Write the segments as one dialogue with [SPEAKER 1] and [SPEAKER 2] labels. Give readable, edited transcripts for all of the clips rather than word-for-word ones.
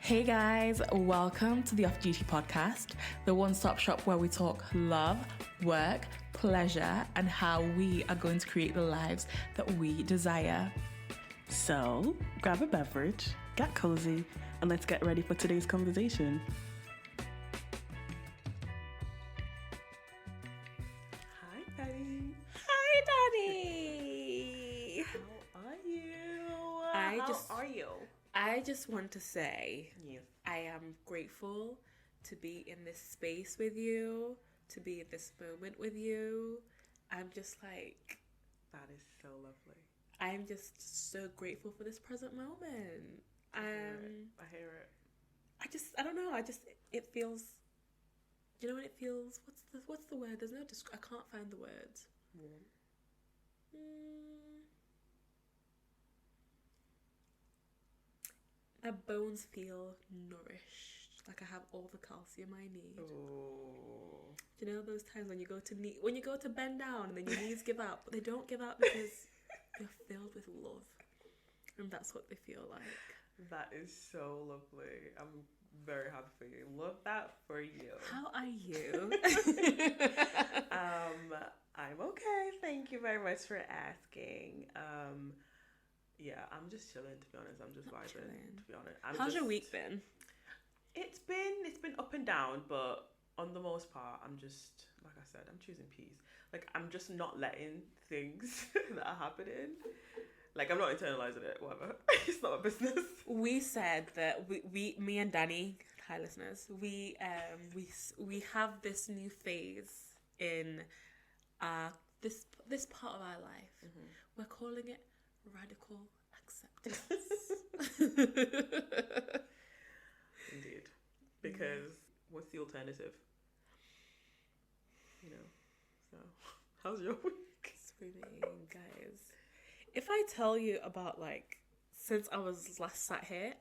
[SPEAKER 1] Hey guys, welcome to the Off Duty podcast, the one-stop shop where we talk love, work, pleasure, and how we are going to create the lives that we desire.
[SPEAKER 2] So, grab a beverage, get cozy, and let's get ready for today's conversation. Hi, Daddy.
[SPEAKER 1] Hi, Danny.
[SPEAKER 2] How are you?
[SPEAKER 1] How are you? I just want to say,
[SPEAKER 2] Yes.
[SPEAKER 1] I am grateful to be in this space with you, to be in this moment with you. I'm just like,
[SPEAKER 2] That is so lovely.
[SPEAKER 1] I'm just so grateful for this present moment.
[SPEAKER 2] I hear it.
[SPEAKER 1] I don't know. It feels. Do you know what it feels? What's the word? There's no. I can't find the words.
[SPEAKER 2] Warm.
[SPEAKER 1] My bones feel nourished. Like I have all the calcium I need.
[SPEAKER 2] Oh.
[SPEAKER 1] Do you know those times when you go to bend down and then your knees give out, but they don't give out because you're filled with love, and that's what they feel like.
[SPEAKER 2] That is so lovely. I'm very happy for you. Love that for you.
[SPEAKER 1] How are you?
[SPEAKER 2] I'm okay. Thank you very much for asking. Yeah, I'm just chilling, to be honest. I'm just vibing,
[SPEAKER 1] chilling.
[SPEAKER 2] to be honest.
[SPEAKER 1] How's your week been?
[SPEAKER 2] It's been up and down, but on the most part, I'm just, like I said, I'm choosing peace. Like, I'm just not letting things that are happening. Like, I'm not internalizing it, whatever. It's not my business.
[SPEAKER 1] We said that me and Danny, hi listeners, we have this new phase in this part of our life. Mm-hmm. We're calling it radical acceptance.
[SPEAKER 2] Indeed. Because what's the alternative? You know. So, how's your week?
[SPEAKER 1] Swimming, guys. If I tell you about, like, since I was last sat here,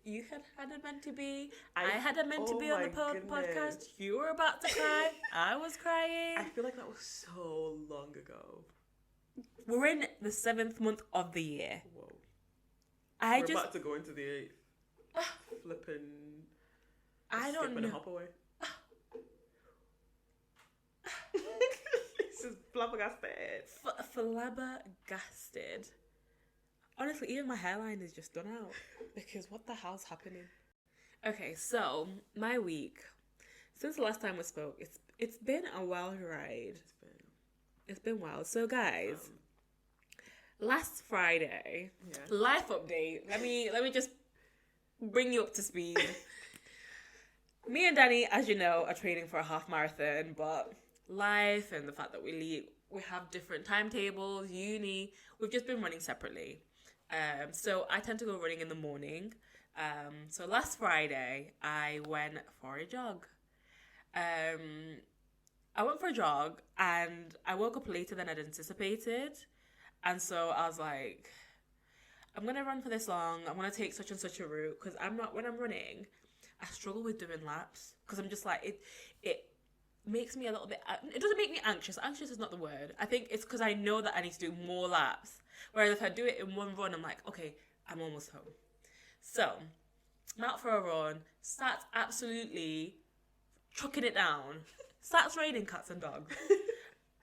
[SPEAKER 1] you had a meant to be. I had a meant to be on the podcast. You were about to cry. I was crying.
[SPEAKER 2] I feel like that was so long ago.
[SPEAKER 1] We're in the 7th month of the year.
[SPEAKER 2] Whoa. We're about to go into the 8th. Flipping.
[SPEAKER 1] I don't know.
[SPEAKER 2] And hop away. It's just flabbergasted.
[SPEAKER 1] Flabbergasted. Honestly, even my hairline is just done out. Because what the hell's happening? Okay, so my week. Since the last time we spoke, it's been a wild ride. It's been wild. So guys, last Friday, life update. Let me just bring you up to speed. Me and Danny, as you know, are training for a half marathon, but life and the fact that we have different timetables, uni, we've just been running separately. So I tend to go running in the morning. So last Friday, I went for a jog. I went for a jog and I woke up later than I'd anticipated. And so I was like, I'm going to run for this long. I'm going to take such and such a route. Because when I'm running, I struggle with doing laps. Because I'm just like, it makes me a little bit, it doesn't make me anxious. Anxious is not the word. I think it's because I know that I need to do more laps. Whereas if I do it in one run, I'm like, okay, I'm almost home. So, I'm out for a run, starts absolutely chucking it down. Starts raining cats and dogs.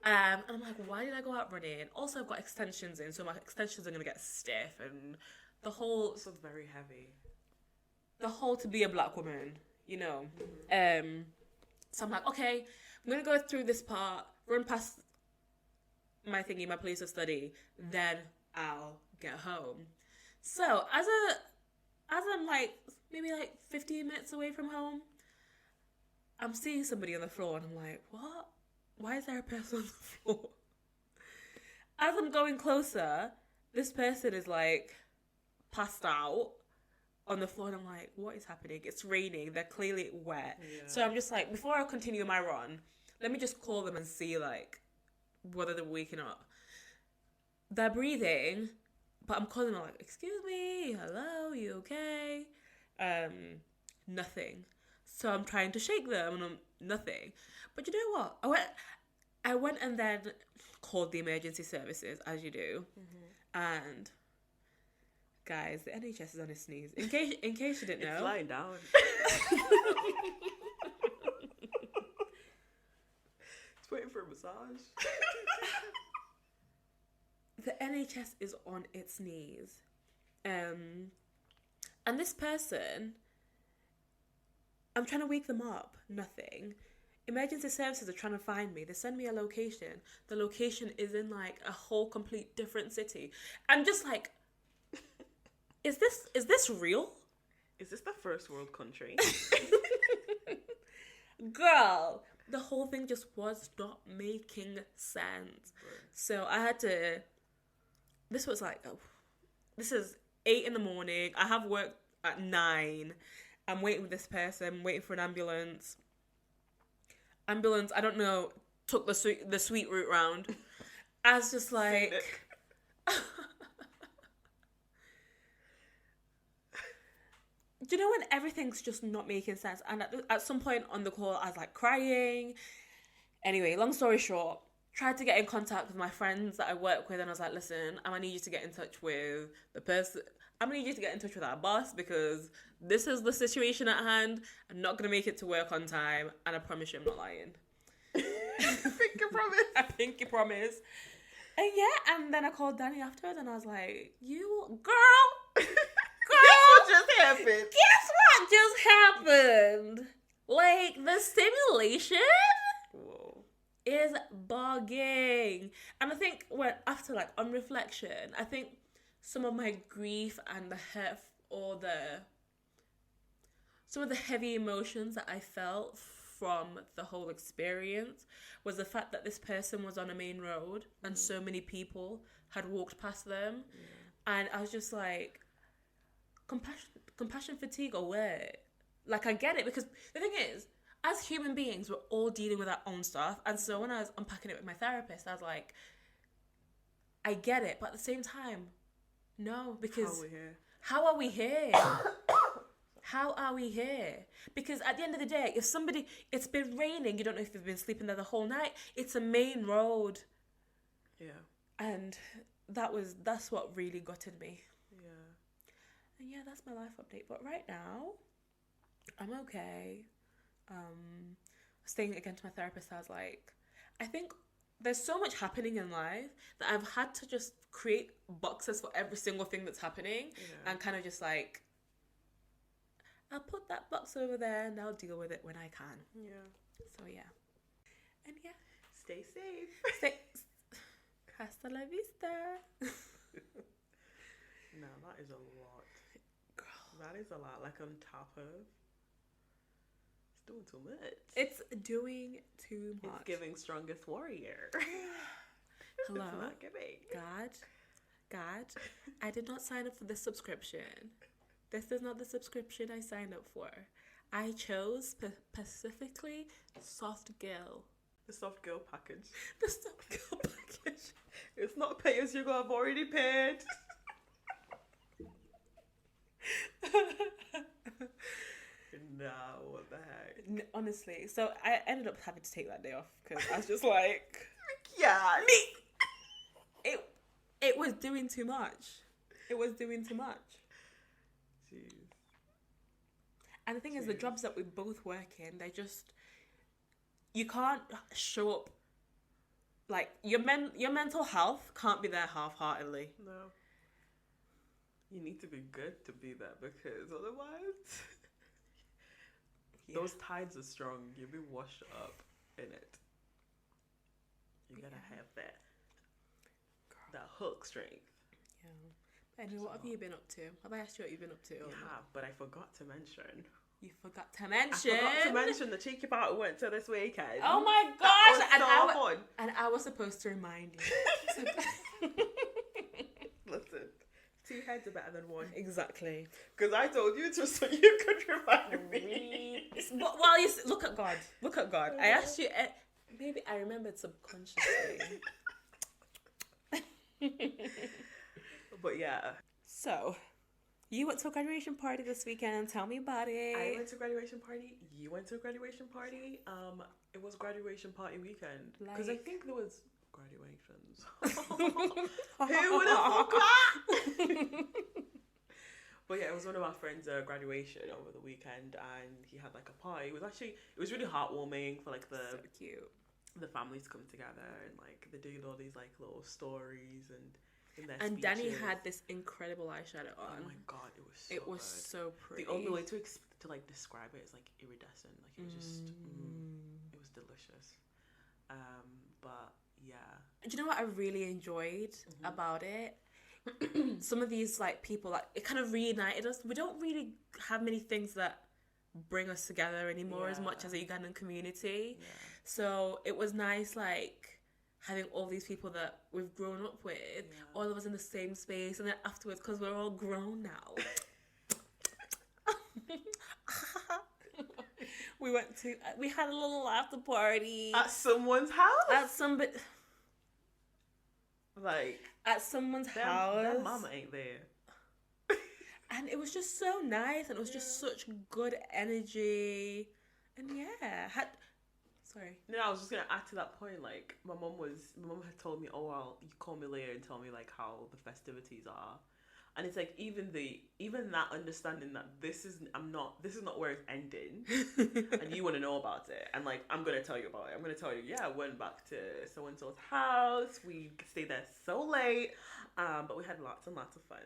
[SPEAKER 1] And I'm like, why did I go out running? Also, I've got extensions in, so my extensions are going to get stiff. And the whole...
[SPEAKER 2] So very heavy.
[SPEAKER 1] The whole to be a black woman, you know. Mm-hmm. So I'm like, okay, I'm going to go through this part, run past my place of study, then I'll get home. So, as I'm like, maybe like 15 minutes away from home, I'm seeing somebody on the floor and I'm like, what? Why is there a person on the floor? As I'm going closer, this person is like passed out on the floor and I'm like, what is happening? It's raining. They're clearly wet. Yeah. So I'm just like, before I continue my run, let me just call them and see like whether they're waking up. They're breathing, but I'm calling them like, excuse me, hello, you okay? Nothing. So I'm trying to shake them and nothing. But you know what? I went and then called the emergency services, as you do. Mm-hmm. And Guys, the NHS is on its knees. In case you didn't know.
[SPEAKER 2] It's lying down. It's waiting for a massage.
[SPEAKER 1] The NHS is on its knees. And this person, I'm trying to wake them up. Nothing. Emergency services are trying to find me. They send me a location. The location is in like a whole complete different city. I'm just like, is this real?
[SPEAKER 2] Is this the first world country?
[SPEAKER 1] Girl, the whole thing just was not making sense.
[SPEAKER 2] Right.
[SPEAKER 1] So I had to, this was like, this is 8 a.m. I have work at 9. I'm waiting with this person, waiting for an ambulance. Ambulance, I don't know, took the sweet route round. I was just like... Do you know when everything's just not making sense? And at some point on the call, I was like crying. Anyway, long story short, tried to get in contact with my friends that I work with, and I was like, listen, I'm going to need you to get in touch with the person... I'm going to need you to get in touch with our boss because this is the situation at hand. I'm not going to make it to work on time. And I promise you I'm not lying.
[SPEAKER 2] Pinky promise.
[SPEAKER 1] I pinky promise. And yeah, and then I called Danny afterwards and I was like, girl.
[SPEAKER 2] Guess what just happened?
[SPEAKER 1] Guess what just happened? Like, the stimulation is bugging. And I think after, like, on reflection, I think some of my grief and the hurt or some of the heavy emotions that I felt from the whole experience was the fact that this person was on a main road and so many people had walked past them. Yeah. And I was just like, compassion fatigue or what? Like, I get it, because the thing is, as human beings, we're all dealing with our own stuff. And so when I was unpacking it with my therapist, I was like, I get it, but at the same time, no, because how are we here? How are we here? Because at the end of the day, if it's been raining, you don't know if they've been sleeping there the whole night. It's a main road.
[SPEAKER 2] Yeah.
[SPEAKER 1] And that's what really gutted me.
[SPEAKER 2] Yeah.
[SPEAKER 1] And yeah, that's my life update. But right now, I'm okay. Saying again to my therapist, I was like, I think there's so much happening in life that I've had to just create boxes for every single thing that's happening, and kind of just like, I'll put that box over there and I'll deal with it when I can.
[SPEAKER 2] Yeah.
[SPEAKER 1] So yeah. And yeah.
[SPEAKER 2] Stay safe.
[SPEAKER 1] Hasta la vista.
[SPEAKER 2] No, that is a lot.
[SPEAKER 1] Girl.
[SPEAKER 2] That is a lot. Like, on top of... It's doing too much.
[SPEAKER 1] It's doing too much.
[SPEAKER 2] It's giving strongest warrior.
[SPEAKER 1] Hello?
[SPEAKER 2] It's not giving.
[SPEAKER 1] God, I did not sign up for this subscription. This is not the subscription I signed up for. I chose specifically Soft Girl.
[SPEAKER 2] The Soft Girl package.
[SPEAKER 1] The Soft Girl package.
[SPEAKER 2] It's not pay as you go, I've already paid. No, what the heck?
[SPEAKER 1] Honestly, so I ended up having to take that day off because I was just like,
[SPEAKER 2] yeah,
[SPEAKER 1] it was doing too much. It was doing too much.
[SPEAKER 2] Jeez.
[SPEAKER 1] And the thing is, the jobs that we both work in, you can't show up, like, your mental health can't be there half-heartedly.
[SPEAKER 2] No. You need to be good to be there, because otherwise... Those tides are strong. You'll be washed up in it. You gotta have that hook strength.
[SPEAKER 1] Yeah. Anyway, what have you been up to? Have I asked you what you've been up to?
[SPEAKER 2] You have, but I forgot to mention.
[SPEAKER 1] You forgot to mention?
[SPEAKER 2] I forgot to mention the cheeky part we went to this weekend.
[SPEAKER 1] Oh my gosh!
[SPEAKER 2] That was so fun.
[SPEAKER 1] And I was supposed to remind you.
[SPEAKER 2] Listen. 2 heads are better than 1.
[SPEAKER 1] Exactly.
[SPEAKER 2] Because I told you to so you could remind me.
[SPEAKER 1] Well, look at God. Look at God. I asked you. Maybe I remembered subconsciously.
[SPEAKER 2] But yeah.
[SPEAKER 1] So, you went to a graduation party this weekend. Tell me about it.
[SPEAKER 2] I went to a graduation party. You went to a graduation party. It was graduation party weekend. Because I think there was... graduations. Who would have forgot? yeah, it was one of our friends' graduation over the weekend, and he had like a party. It was really heartwarming for like
[SPEAKER 1] So cute.
[SPEAKER 2] the families come together, and like they did all these like little stories and in their
[SPEAKER 1] And
[SPEAKER 2] speeches.
[SPEAKER 1] Danny had this incredible eyeshadow on.
[SPEAKER 2] Oh my god, it was so
[SPEAKER 1] It was
[SPEAKER 2] good.
[SPEAKER 1] so pretty.
[SPEAKER 2] The only way to like describe it is like iridescent. Like it was just it was delicious. But yeah.
[SPEAKER 1] Do you know what I really enjoyed about it? Some of these like people, like it kind of reunited us. We don't really have many things that bring us together anymore as much as a Ugandan community.
[SPEAKER 2] Yeah.
[SPEAKER 1] So it was nice, like having all these people that we've grown up with, all of us in the same space, and then afterwards, because we're all grown now. We had a little after party
[SPEAKER 2] At someone's house?
[SPEAKER 1] at somebody's house.
[SPEAKER 2] Their mama ain't there.
[SPEAKER 1] And it was just so nice, and it was just such good energy. And sorry.
[SPEAKER 2] No, I was just gonna add to that point. Like my mom had told me, "Oh, well, you call me later and tell me like how the festivities are." And it's like even that understanding that this is not where it's ending, and you want to know about it, and like I'm gonna tell you about it. I'm gonna tell you, I went back to so and so's house. We stayed there so late, but we had lots and lots of fun.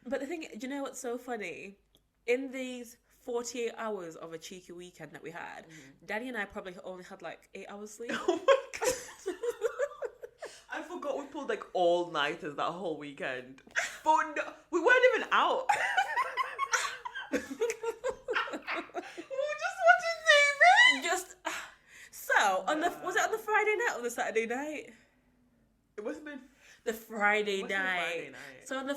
[SPEAKER 1] But the thing, do you know what's so funny? In these 48 hours of a cheeky weekend that we had, Danny and I probably only had like 8 hours sleep.
[SPEAKER 2] Oh my god! I forgot we pulled like all nighters that whole weekend. But no, we weren't even out. We were just watching TV.
[SPEAKER 1] Was it on the Friday night or the Saturday night?
[SPEAKER 2] It must have been
[SPEAKER 1] the Friday night. So on the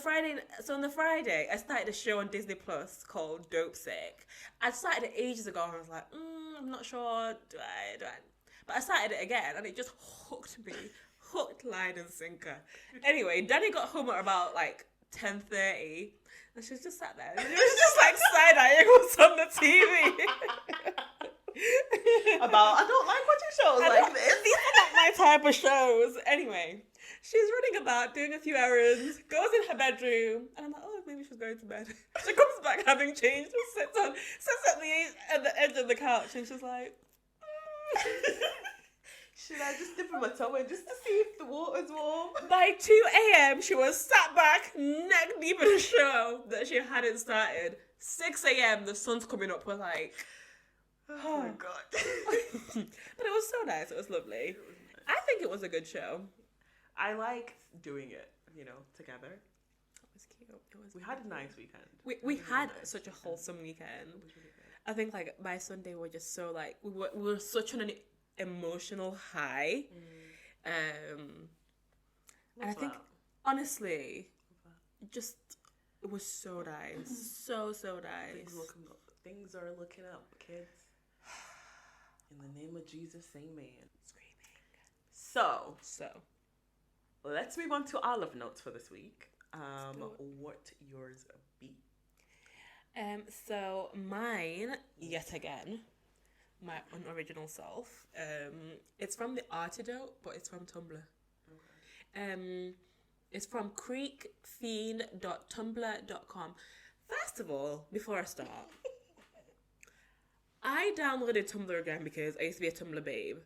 [SPEAKER 1] Friday, I started a show on Disney Plus called Dope Sick. I started it ages ago, and I was like, I'm not sure. Do I? But I started it again, and it just hooked me. Hooked, line, and sinker. Anyway, Danny got home at about like 10:30, and she was just sat there. And it was just like side-eyeing what's on the TV.
[SPEAKER 2] I don't like watching shows like this.
[SPEAKER 1] These are not my type of shows. Anyway, she's running about, doing a few errands, goes in her bedroom, and I'm like, oh, maybe she's going to bed. She comes back having changed, and sits at the edge of the couch, and she's like,
[SPEAKER 2] should I just dip in my towel just to see if the water's warm?
[SPEAKER 1] By 2 a.m, she was sat back, neck deep in a show that she hadn't started. 6 a.m, the sun's coming up. We're like,
[SPEAKER 2] oh my god.
[SPEAKER 1] But it was so nice. It was lovely.
[SPEAKER 2] It was nice.
[SPEAKER 1] I think it was a good show.
[SPEAKER 2] I liked doing it, together.
[SPEAKER 1] It was cute.
[SPEAKER 2] We had a nice weekend.
[SPEAKER 1] We had such a wholesome weekend.
[SPEAKER 2] It was really good.
[SPEAKER 1] I think like by Sunday we're just so like we were such on an emotional high. And I think honestly just it was so nice. So nice.
[SPEAKER 2] Things are looking up, kids. In the name of Jesus, amen. Screaming. So let's move on to our love notes for this week. What yours be?
[SPEAKER 1] So mine, yet again, my unoriginal self. It's from the Artidote, but it's from Tumblr. Okay. It's from creekfiend.tumblr.com. First of all, before I start, I downloaded Tumblr again because I used to be a Tumblr babe.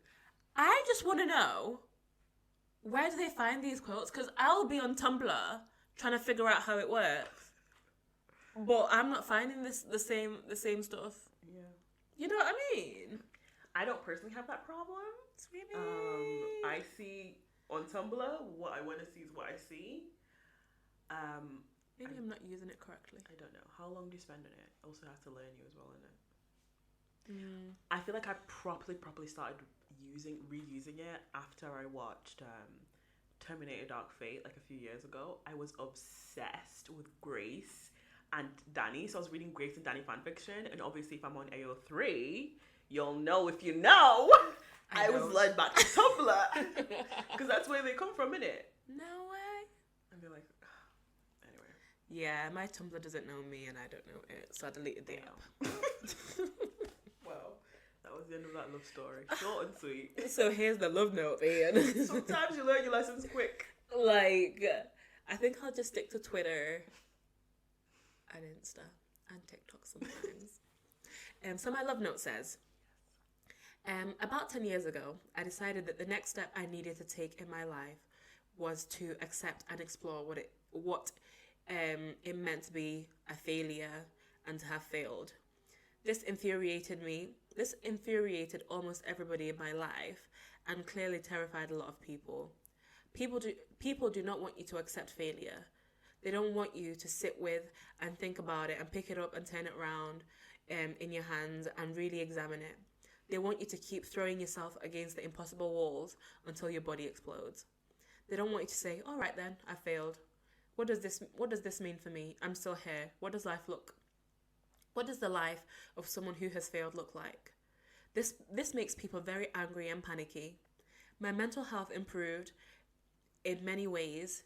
[SPEAKER 1] I just want to know, where do they find these quotes? Because I'll be on Tumblr trying to figure out how it works, but I'm not finding the same stuff.
[SPEAKER 2] Yeah.
[SPEAKER 1] You know what I mean?
[SPEAKER 2] I don't personally have that problem. I see on Tumblr what I want to see is what I see.
[SPEAKER 1] Maybe I'm not using it correctly.
[SPEAKER 2] I don't know. How long do you spend on it? Also have to learn you as well, innit? I feel like I properly started reusing it after I watched Terminator Dark Fate like a few years ago. I was obsessed with Grace and Danny, so I was reading Grace and Danny fanfiction, and obviously if I'm on AO3, you'll know if you know, I was led back to Tumblr, because that's where they come from, innit?
[SPEAKER 1] No way.
[SPEAKER 2] And they're like, anyway.
[SPEAKER 1] Yeah, my Tumblr doesn't know me and I don't know it, so I deleted the app.
[SPEAKER 2] Well, that was the end of that love story. Short and sweet.
[SPEAKER 1] So here's the love note, Ian.
[SPEAKER 2] Sometimes you learn your lessons quick.
[SPEAKER 1] Like, I think I'll just stick to Twitter. and Insta and TikTok sometimes. So my love note says, about 10 years ago, I decided that the next step I needed to take in my life was to accept and explore what it meant to be a failure and to have failed. This infuriated me. This infuriated almost everybody in my life and clearly terrified a lot of people. People do not want you to accept failure. They don't want you to sit with and think about it and pick it up and turn it around in your hands and really examine it. They want you to keep throwing yourself against the impossible walls until your body explodes. They don't want you to say, all right then, I failed. What does this mean for me? I'm still here. What does the life of someone who has failed look like? This makes people very angry and panicky. My mental health improved in many ways.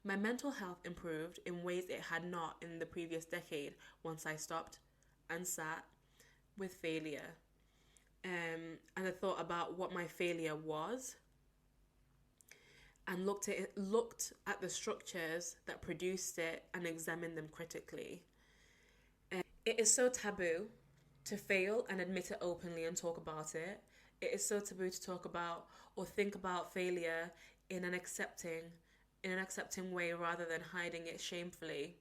[SPEAKER 1] My mental health improved in ways it had not in the previous decade once I stopped and sat with failure. And I thought about what my failure was and looked at the structures that produced it and examined them critically. It is so taboo to fail and admit it openly and talk about it. It is so taboo to talk about or think about failure in an accepting way rather than hiding it shamefully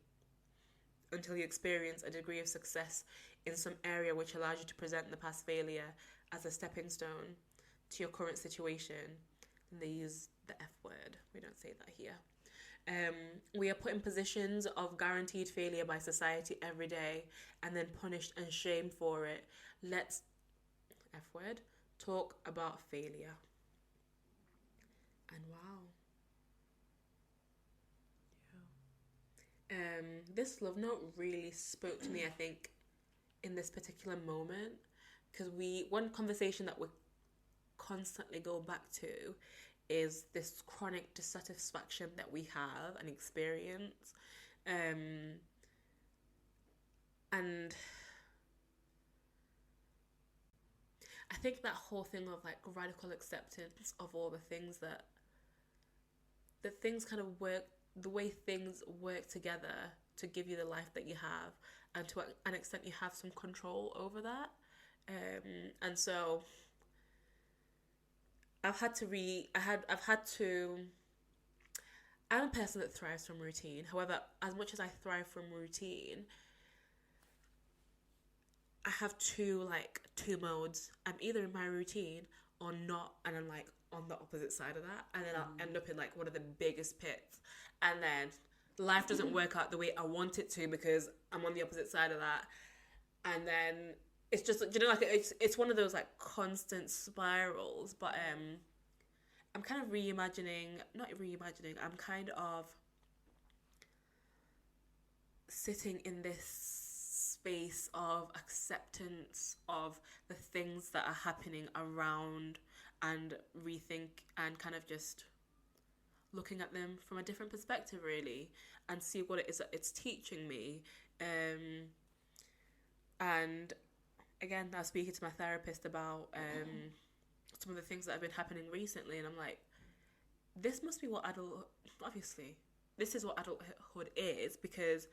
[SPEAKER 1] until you experience a degree of success in some area which allows you to present the past failure as a stepping stone to your current situation. And they use the F word. We don't say that here. We are put in positions of guaranteed failure by society every day and then punished and shamed for it. Let's, F word, talk about failure. And wow. This love note really spoke to me, I think, in this particular moment, because one conversation that we constantly go back to is this chronic dissatisfaction that we have and experience, and I think that whole thing of like radical acceptance of all the things that things kind of work, the way things work together to give you the life that you have, and to an extent you have some control over that. And so I'm a person that thrives from routine. However, as much as I thrive from routine, I have two modes. I'm either in my routine or not, and I'm like on the opposite side of that, and then I'll end up in like one of the biggest pits, and then life doesn't work out the way I want it to because I'm on the opposite side of that, and then it's just, you know, like it's one of those like constant spirals. But I'm kind of I'm kind of sitting in this space of acceptance of the things that are happening around, and rethink and kind of just looking at them from a different perspective, really, and see what it is that it's teaching me. And again, I was speaking to my therapist about some of the things that have been happening recently, and I'm like, this must be what obviously, this is what adulthood is, because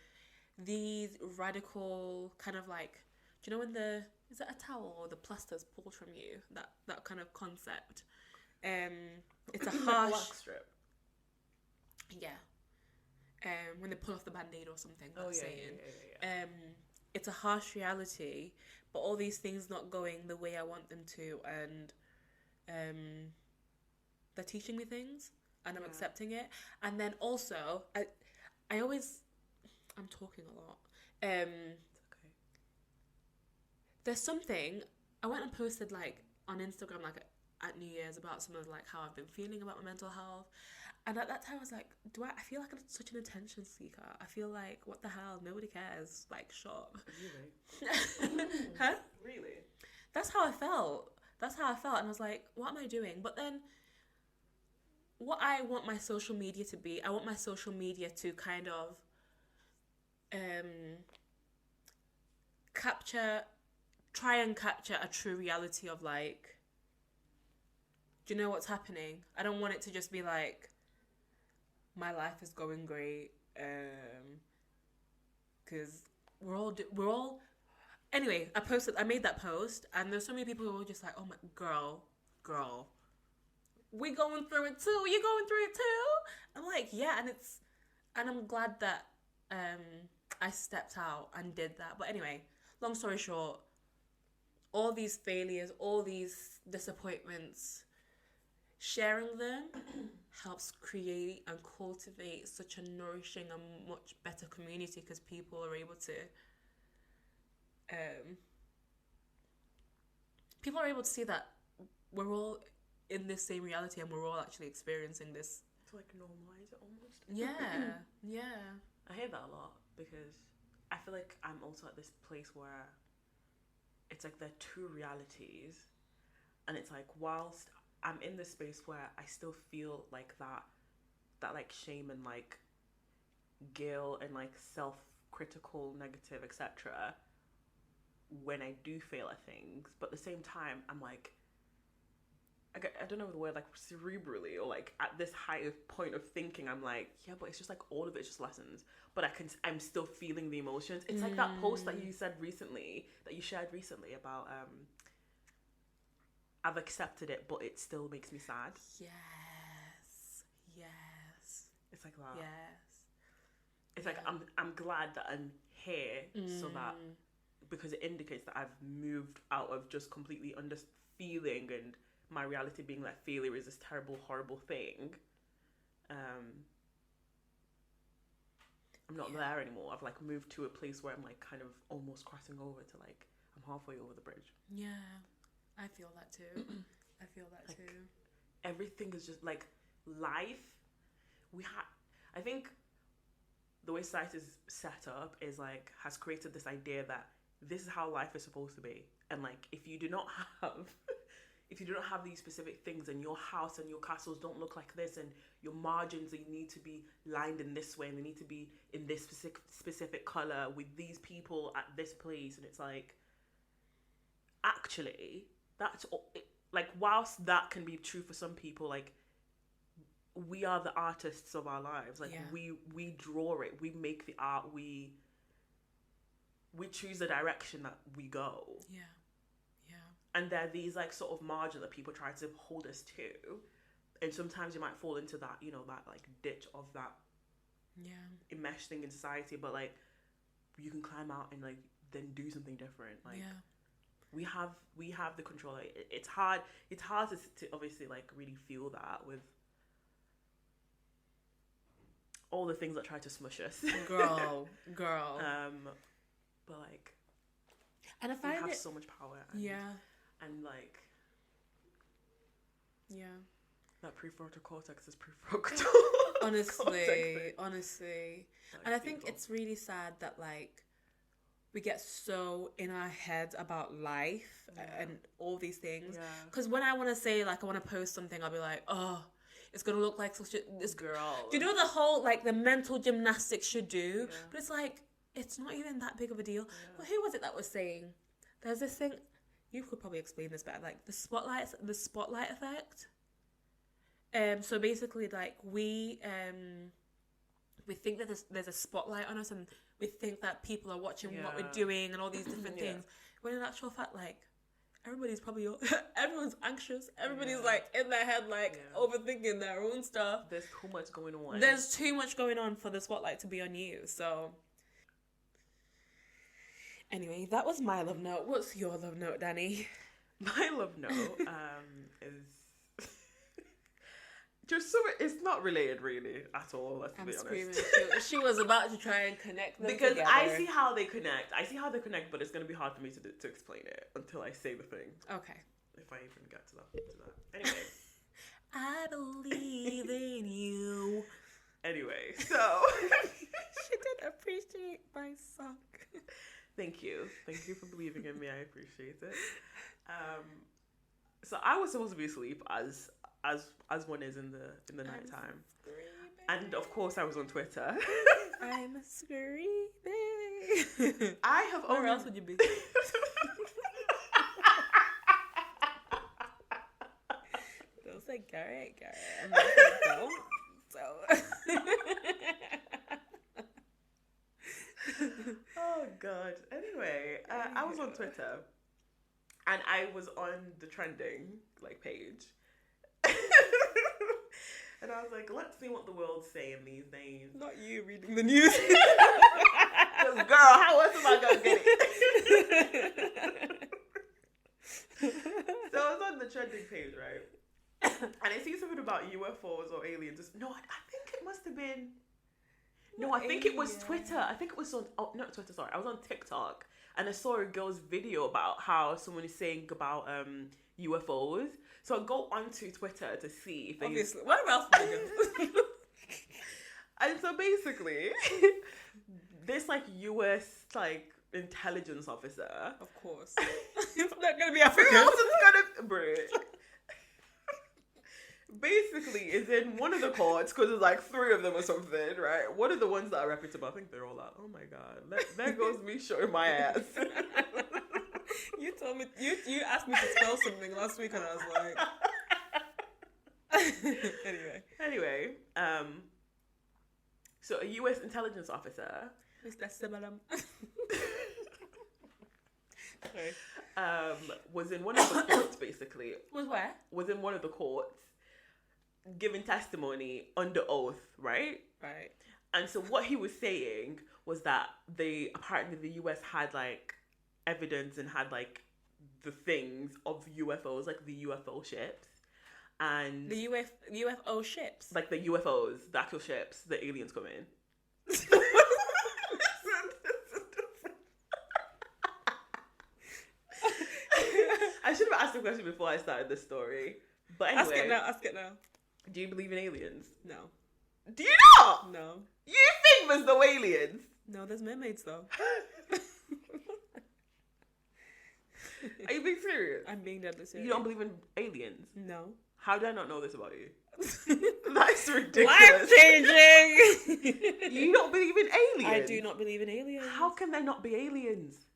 [SPEAKER 1] these radical kind of like, do you know when is it a towel or the plaster's pulled from you? That kind of concept. It's a harsh
[SPEAKER 2] wax strip.
[SPEAKER 1] Yeah. When they pull off the band-aid or something.
[SPEAKER 2] Yeah.
[SPEAKER 1] It's a harsh reality, but all these things not going the way I want them to, and they're teaching me things, and I'm accepting it. And then also, I'm talking a lot.
[SPEAKER 2] It's okay.
[SPEAKER 1] There's something, I went and posted like on Instagram like at New Year's about some of like how I've been feeling about my mental health, and at that time I was like, I feel like I'm such an attention seeker. I feel like, what the hell, nobody cares, like, shut up.
[SPEAKER 2] Really?
[SPEAKER 1] Huh?
[SPEAKER 2] Really?
[SPEAKER 1] That's how I felt, and I was like, what am I doing? But then what I want my social media to be, I want my social media to kind of try and capture a true reality of like, do you know what's happening? I don't want it to just be like, my life is going great, because we're all. Anyway, I made that post, and there's so many people who were just like, "Oh my girl, we going through it too. You going through it too?" I'm like, yeah, and I'm glad that I stepped out and did that. But anyway, long story short, all these failures, all these disappointments, sharing them helps create and cultivate such a nourishing and much better community, because people are able to see that we're all in this same reality and we're all actually experiencing this.
[SPEAKER 2] To like normalize it almost.
[SPEAKER 1] Yeah, yeah.
[SPEAKER 2] I hear that a lot because I feel like I'm also at this place where it's like there are two realities, and it's like whilst I'm in this space where I still feel like that like shame and like guilt and like self-critical, negative, etc. when I do fail at things, but at the same time I'm like, I don't know the word, like cerebrally, or like at this higher point of thinking, I'm like, yeah, but it's just like all of it's just lessons, but I'm still feeling the emotions. It's like that post that you shared recently about I've accepted it, but it still makes me sad.
[SPEAKER 1] Yes.
[SPEAKER 2] It's like that.
[SPEAKER 1] Yes.
[SPEAKER 2] It's like I'm glad that I'm here, so that, because it indicates that I've moved out of just completely feeling and my reality being that failure is this terrible, horrible thing. I'm not there anymore. I've like moved to a place where I'm like kind of almost crossing over to like I'm halfway over the bridge.
[SPEAKER 1] Yeah, I feel that too.
[SPEAKER 2] Like, everything is just like life. I think the way society is set up is like has created this idea that this is how life is supposed to be, and like if you do not have these specific things, and your house and your castles don't look like this, and your margins, they need to be lined in this way, and they need to be in this specific color with these people at this place, and it's like, actually, that's like, whilst that can be true for some people, like we are the artists of our lives. Like we draw it, we make the art, we choose the direction that we go.
[SPEAKER 1] Yeah.
[SPEAKER 2] And there are these like sort of margin that people try to hold us to, and sometimes you might fall into that, that like ditch of that enmeshed thing in society, but like you can climb out and like then do something different. Like we have the control. Like, it's hard to obviously like really feel that with all the things that try to smush us.
[SPEAKER 1] girl.
[SPEAKER 2] But like,
[SPEAKER 1] and I find
[SPEAKER 2] we have so much power. And like, that prefrontal cortex is prefrontal.
[SPEAKER 1] honestly.
[SPEAKER 2] Like,
[SPEAKER 1] and I think it's really sad that like we get so in our heads about life and all these things. Because when I want to say like I want to post something, I'll be like, oh, it's gonna look like such this girl. Do you know the whole like the mental gymnastics you do? But it's like it's not even that big of a deal. But who was it that was saying? There's this thing. You could probably explain this better, like the spotlight effect. So basically, like we think that there's a spotlight on us, and we think that people are watching what we're doing and all these different things. When in actual fact, like everybody's everyone's anxious. Everybody's like in their head, like overthinking their own stuff.
[SPEAKER 2] There's too much going on.
[SPEAKER 1] There's too much going on for the spotlight to be on you. So. Anyway, that was my love note. What's your love note, Danny?
[SPEAKER 2] My love note is just so it's not related really at all. Let's be honest.
[SPEAKER 1] Screaming. She was about to try and connect them
[SPEAKER 2] because
[SPEAKER 1] together.
[SPEAKER 2] I see how they connect. But it's gonna be hard for me to explain it until I say the thing.
[SPEAKER 1] Okay.
[SPEAKER 2] If I even get to that. Anyway.
[SPEAKER 1] I believe in you.
[SPEAKER 2] Anyway, so
[SPEAKER 1] she did appreciate my song.
[SPEAKER 2] Thank you for believing in me. I appreciate it. So I was supposed to be asleep as one is in the nighttime, and of course I was on Twitter.
[SPEAKER 1] I'm screaming.
[SPEAKER 2] I have.
[SPEAKER 1] Where else would you be? Don't say Garrett. I'm not saying don't. So.
[SPEAKER 2] Oh God. Anyway, I was on Twitter, and I was on the trending page, and I was like, let's see what the world's saying these days.
[SPEAKER 1] Not you reading the news.
[SPEAKER 2] Girl, how else am I gonna get it? So I was on the trending page, right? And I see something about UFOs or aliens. No, I think it must have been. No, I think it was Twitter. I think it was on. Oh, not Twitter. Sorry, I was on TikTok, and I saw a girl's video about how someone is saying about UFOs. So I go onto Twitter to see if they.
[SPEAKER 1] Obviously, where else would I go?
[SPEAKER 2] And so basically, this US intelligence officer.
[SPEAKER 1] Of course, it's not gonna be African.
[SPEAKER 2] Who else is gonna bro? Basically, is in one of the courts because there's 3 of them or something, right? One of the ones that are reputable. I think they're all out. Oh my God, there goes me showing my ass.
[SPEAKER 1] You told me you asked me to spell something last week, and I was like,
[SPEAKER 2] anyway, so a U.S. intelligence officer,
[SPEAKER 1] Mr. Sibalam,
[SPEAKER 2] was in one of the courts. Basically,
[SPEAKER 1] was where?
[SPEAKER 2] Was in one of the courts, giving testimony under oath, right?
[SPEAKER 1] Right.
[SPEAKER 2] And so what he was saying was that apparently the US had evidence and had the things of UFOs, the UFO ships, and
[SPEAKER 1] the UFO ships,
[SPEAKER 2] the UFOs, the actual ships, the aliens come in. I should have asked the question before I started this story, but anyway.
[SPEAKER 1] Ask it now.
[SPEAKER 2] Do you believe in aliens?
[SPEAKER 1] No.
[SPEAKER 2] Do you not?
[SPEAKER 1] No.
[SPEAKER 2] You think there's no aliens?
[SPEAKER 1] No, there's mermaids though.
[SPEAKER 2] Are you being serious?
[SPEAKER 1] I'm being deadly serious.
[SPEAKER 2] You don't believe in aliens?
[SPEAKER 1] No.
[SPEAKER 2] How did I not know this about you? That's ridiculous.
[SPEAKER 1] Life changing.
[SPEAKER 2] You don't believe in aliens?
[SPEAKER 1] I do not believe in aliens.
[SPEAKER 2] How can there not be aliens?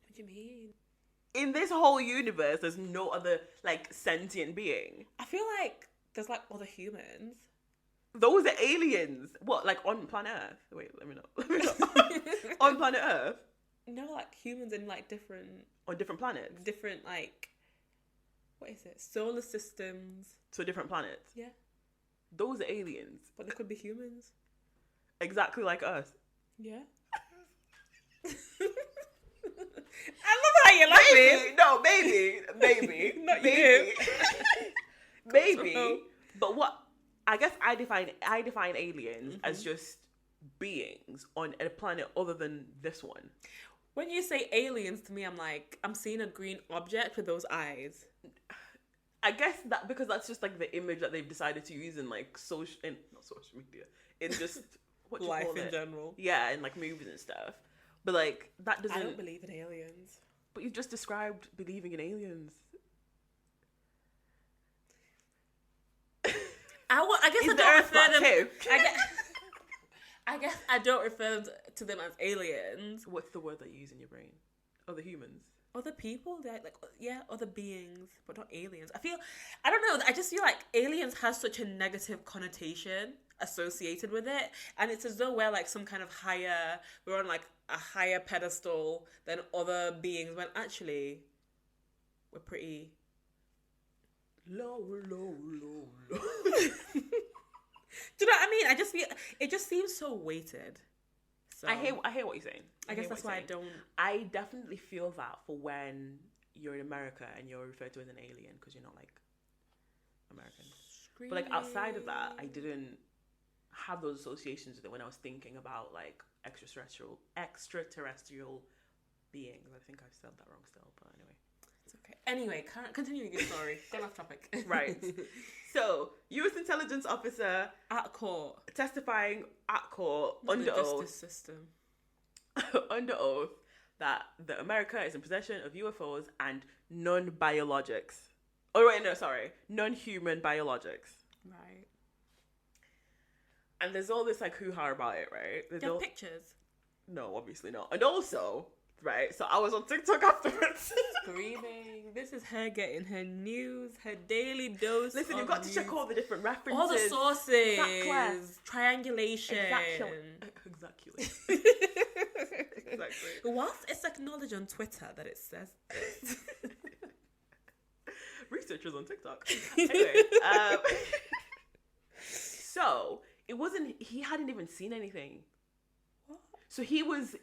[SPEAKER 1] What do you mean?
[SPEAKER 2] In this whole universe, there's no other sentient being.
[SPEAKER 1] I feel like there's other humans.
[SPEAKER 2] Those are aliens. What, on planet Earth? Wait, let me know. On planet Earth?
[SPEAKER 1] No, humans in different...
[SPEAKER 2] On different planets?
[SPEAKER 1] Different, what is it? Solar systems.
[SPEAKER 2] So different planets?
[SPEAKER 1] Yeah.
[SPEAKER 2] Those are aliens.
[SPEAKER 1] But they could be humans.
[SPEAKER 2] Exactly like us.
[SPEAKER 1] Yeah. I love how you're laughing.
[SPEAKER 2] No, maybe.
[SPEAKER 1] Not
[SPEAKER 2] maybe.
[SPEAKER 1] you.
[SPEAKER 2] Maybe. But what... I guess I define aliens as just beings on a planet other than this one.
[SPEAKER 1] When you say aliens to me, I'm seeing a green object with those eyes.
[SPEAKER 2] I guess that because that's just the image that they've decided to use in not social media, in just what you
[SPEAKER 1] life
[SPEAKER 2] call
[SPEAKER 1] in
[SPEAKER 2] it.
[SPEAKER 1] general.
[SPEAKER 2] Yeah, in movies and stuff. But that doesn't.
[SPEAKER 1] I don't believe in aliens.
[SPEAKER 2] But you just described believing in aliens.
[SPEAKER 1] I guess
[SPEAKER 2] Is
[SPEAKER 1] I
[SPEAKER 2] the
[SPEAKER 1] don't
[SPEAKER 2] Earth
[SPEAKER 1] refer them.
[SPEAKER 2] too?
[SPEAKER 1] I guess I don't refer to them as aliens.
[SPEAKER 2] What's the word that you use in your brain? Other humans.
[SPEAKER 1] Other people, they're other beings, but not aliens. I don't know. I just feel like aliens has such a negative connotation associated with it, and it's as though we're some kind of we're on a higher pedestal than other beings, when actually we're pretty
[SPEAKER 2] low.
[SPEAKER 1] Do you know what I mean? I just feel it just seems so weighted. So
[SPEAKER 2] I hear what you're saying.
[SPEAKER 1] I guess that's why I don't.
[SPEAKER 2] I definitely feel that for when you're in America and you're referred to as an alien because you're not American. But outside of that, I didn't have those associations with it when I was thinking about extraterrestrial beings. I think I've said that wrong still, but anyway.
[SPEAKER 1] It's okay. Anyway, continuing your story. Get off topic.
[SPEAKER 2] Right. So, U.S. intelligence officer
[SPEAKER 1] at court,
[SPEAKER 2] testifying at court
[SPEAKER 1] not
[SPEAKER 2] under
[SPEAKER 1] the
[SPEAKER 2] oath.
[SPEAKER 1] justice system.
[SPEAKER 2] Under oath that America is in possession of UFOs and non-biologics. Oh wait, no, sorry, non-human biologics.
[SPEAKER 1] Right.
[SPEAKER 2] And there's all this hoo-ha about it, right?
[SPEAKER 1] There's pictures.
[SPEAKER 2] No, obviously not. And also, right, so I was on TikTok afterwards.
[SPEAKER 1] Screaming. This is her getting her news, her daily dose.
[SPEAKER 2] Listen, you've got to check all the different references.
[SPEAKER 1] All the sources. Triangulation.
[SPEAKER 2] Exactly.
[SPEAKER 1] Whilst it's acknowledged on Twitter that it says this.
[SPEAKER 2] Researchers on TikTok. Anyway, so it wasn't. He hadn't even seen anything.
[SPEAKER 1] What?
[SPEAKER 2] So he was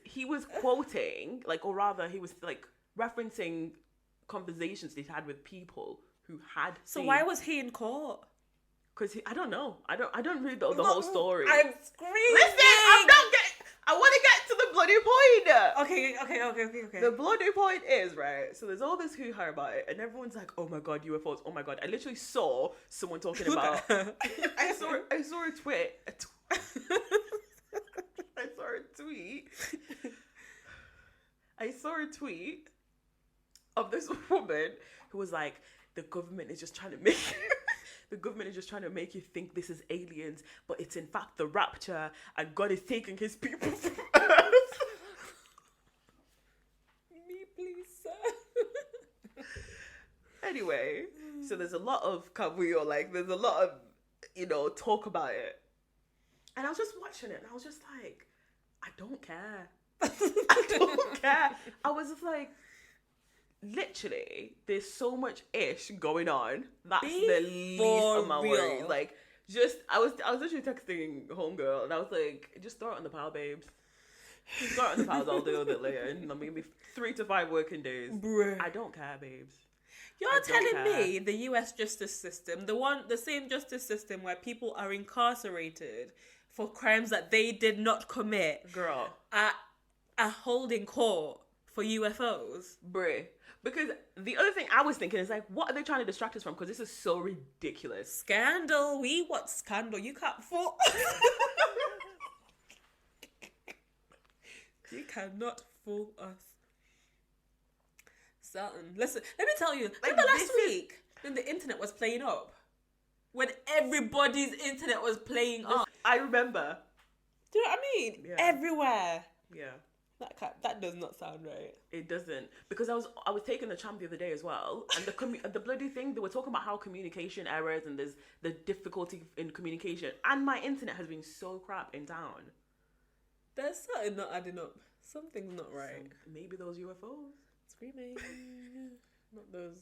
[SPEAKER 2] quoting, like, or rather, he was like referencing conversations he'd had with people who had.
[SPEAKER 1] So why was he in court?
[SPEAKER 2] Because I don't know. I don't read the whole story.
[SPEAKER 1] I'm screaming.
[SPEAKER 2] Listen, I'm not getting. I want to get to the bloody point.
[SPEAKER 1] Okay.
[SPEAKER 2] The bloody point is, right, so there's all this hoo-ha about it, and everyone's like, oh my god, UFOs, oh my god. I literally saw someone talking about... I saw a tweet. I saw a tweet of this woman who was like, the government is just trying to make... The government is just trying to make you think this is aliens, but it's in fact the rapture, and God is taking his people from Earth.
[SPEAKER 1] Me, please, sir.
[SPEAKER 2] Anyway, so there's a lot of there's a lot of, talk about it. And I was just watching it, and I was just like, I don't care. I don't care. I was just like, literally, there's so much ish going on. That's the least of my worries. Like, I was literally texting homegirl, and I was like, just throw it on the pile, babes. Just throw it on the pile. I'll deal with it later. And maybe 3 to 5 working days.
[SPEAKER 1] Bruh.
[SPEAKER 2] I don't care, babes.
[SPEAKER 1] You're telling me the U.S. justice system, the same justice system where people are incarcerated for crimes that they did not commit,
[SPEAKER 2] girl,
[SPEAKER 1] are holding court for UFOs,
[SPEAKER 2] bruh. Because the other thing I was thinking is, like, what are they trying to distract us from? Because this is so ridiculous.
[SPEAKER 1] Scandal. We want scandal. You can't fool. You cannot fool us. Certain. Listen, let me tell you. Remember last week when the internet was playing up? When everybody's internet was playing up.
[SPEAKER 2] I remember.
[SPEAKER 1] Do you know what I mean?
[SPEAKER 2] Yeah.
[SPEAKER 1] Everywhere.
[SPEAKER 2] Yeah.
[SPEAKER 1] That does not sound right.
[SPEAKER 2] It doesn't, because I was taking the tram the other day as well, and the bloody thing, they were talking about how communication errors and there's the difficulty in communication, and my internet has been so crap in town.
[SPEAKER 1] There's something not adding up. Something's not right.
[SPEAKER 2] So maybe those UFOs.
[SPEAKER 1] Screaming. not those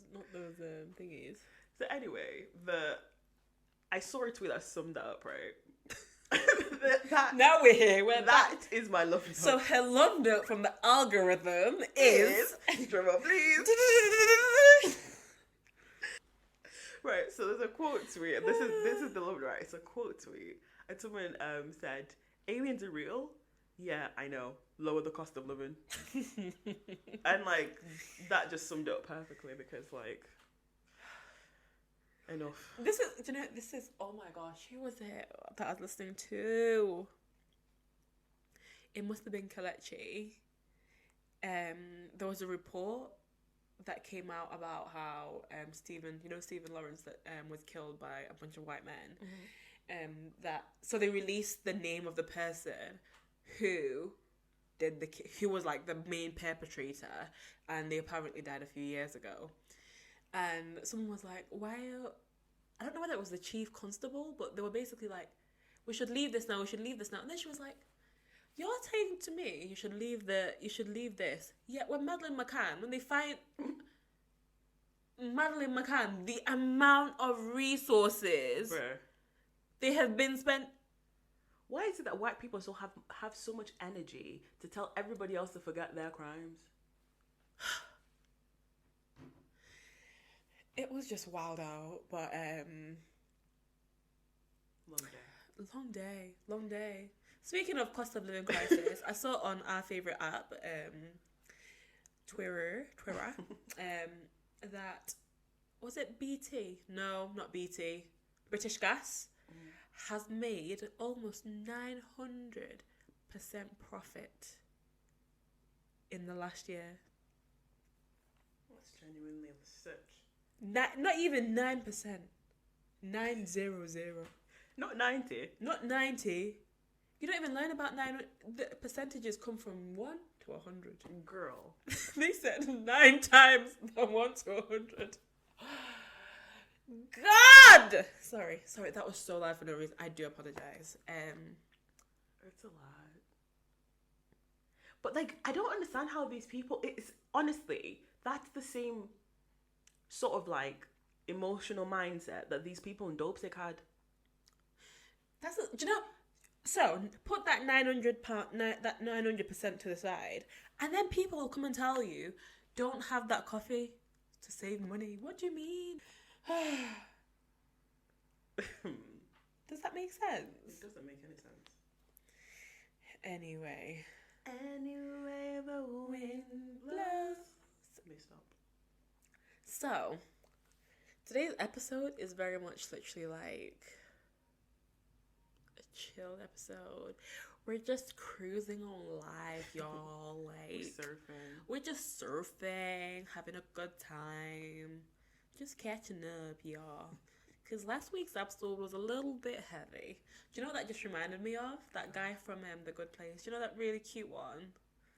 [SPEAKER 1] thingies.
[SPEAKER 2] So anyway, I saw a tweet that summed that up, right?
[SPEAKER 1] Now we're here.
[SPEAKER 2] That is my love note.
[SPEAKER 1] So her love note from the algorithm is
[SPEAKER 2] drama, please. Right, so there's a quote tweet, and this is the love note, right? It's a quote tweet, and someone said, "Aliens are real? Yeah, I know. Lower the cost of living." And like that just summed it up perfectly, because like, enough.
[SPEAKER 1] This is oh my gosh, who was it that I was listening to? It must have been Kalechi. There was a report that came out about how Stephen Lawrence that was killed by a bunch of white men. So they released the name of the person who was like the main perpetrator, and they apparently died a few years ago. And someone was like, why? I don't know whether it was the chief constable, but they were basically like, we should leave this now. And then she was like, you're saying to me, you should leave this. Yet when they find Madeleine McCann, the amount of resources they have been spent.
[SPEAKER 2] Why is it that white people still have so much energy to tell everybody else to forget their crimes?
[SPEAKER 1] It was just wild out, but long day. Speaking of cost of living crisis, I saw on our favorite app, Twitter, that was it BT? No, not BT. British Gas has made almost 900% profit in the last year.
[SPEAKER 2] That's genuinely such.
[SPEAKER 1] Not even 9%. 900.
[SPEAKER 2] Not 90.
[SPEAKER 1] Not 90. You don't even learn about 9. The percentages come from 1 to 100.
[SPEAKER 2] Girl.
[SPEAKER 1] They said 9 times the 1 to 100. God! Sorry, that was so loud for no reason. I do apologize.
[SPEAKER 2] It's a lot. But like, I don't understand how these people. It's honestly, that's the same sort of like emotional mindset that these people in Dopesick had.
[SPEAKER 1] Do you know? So put that that 900% to the side, and then people will come and tell you, "Don't have that coffee to save money." What do you mean? Does that make sense?
[SPEAKER 2] It doesn't make any sense.
[SPEAKER 1] Anyway,
[SPEAKER 2] the wind blows. Let me stop.
[SPEAKER 1] So today's episode is very much literally like a chill episode. We're just cruising on life, y'all. Like we're just surfing, having a good time, just catching up, y'all. Because last week's episode was a little bit heavy. Do you know what that just reminded me of? That guy from The Good Place. Do you know that really cute one?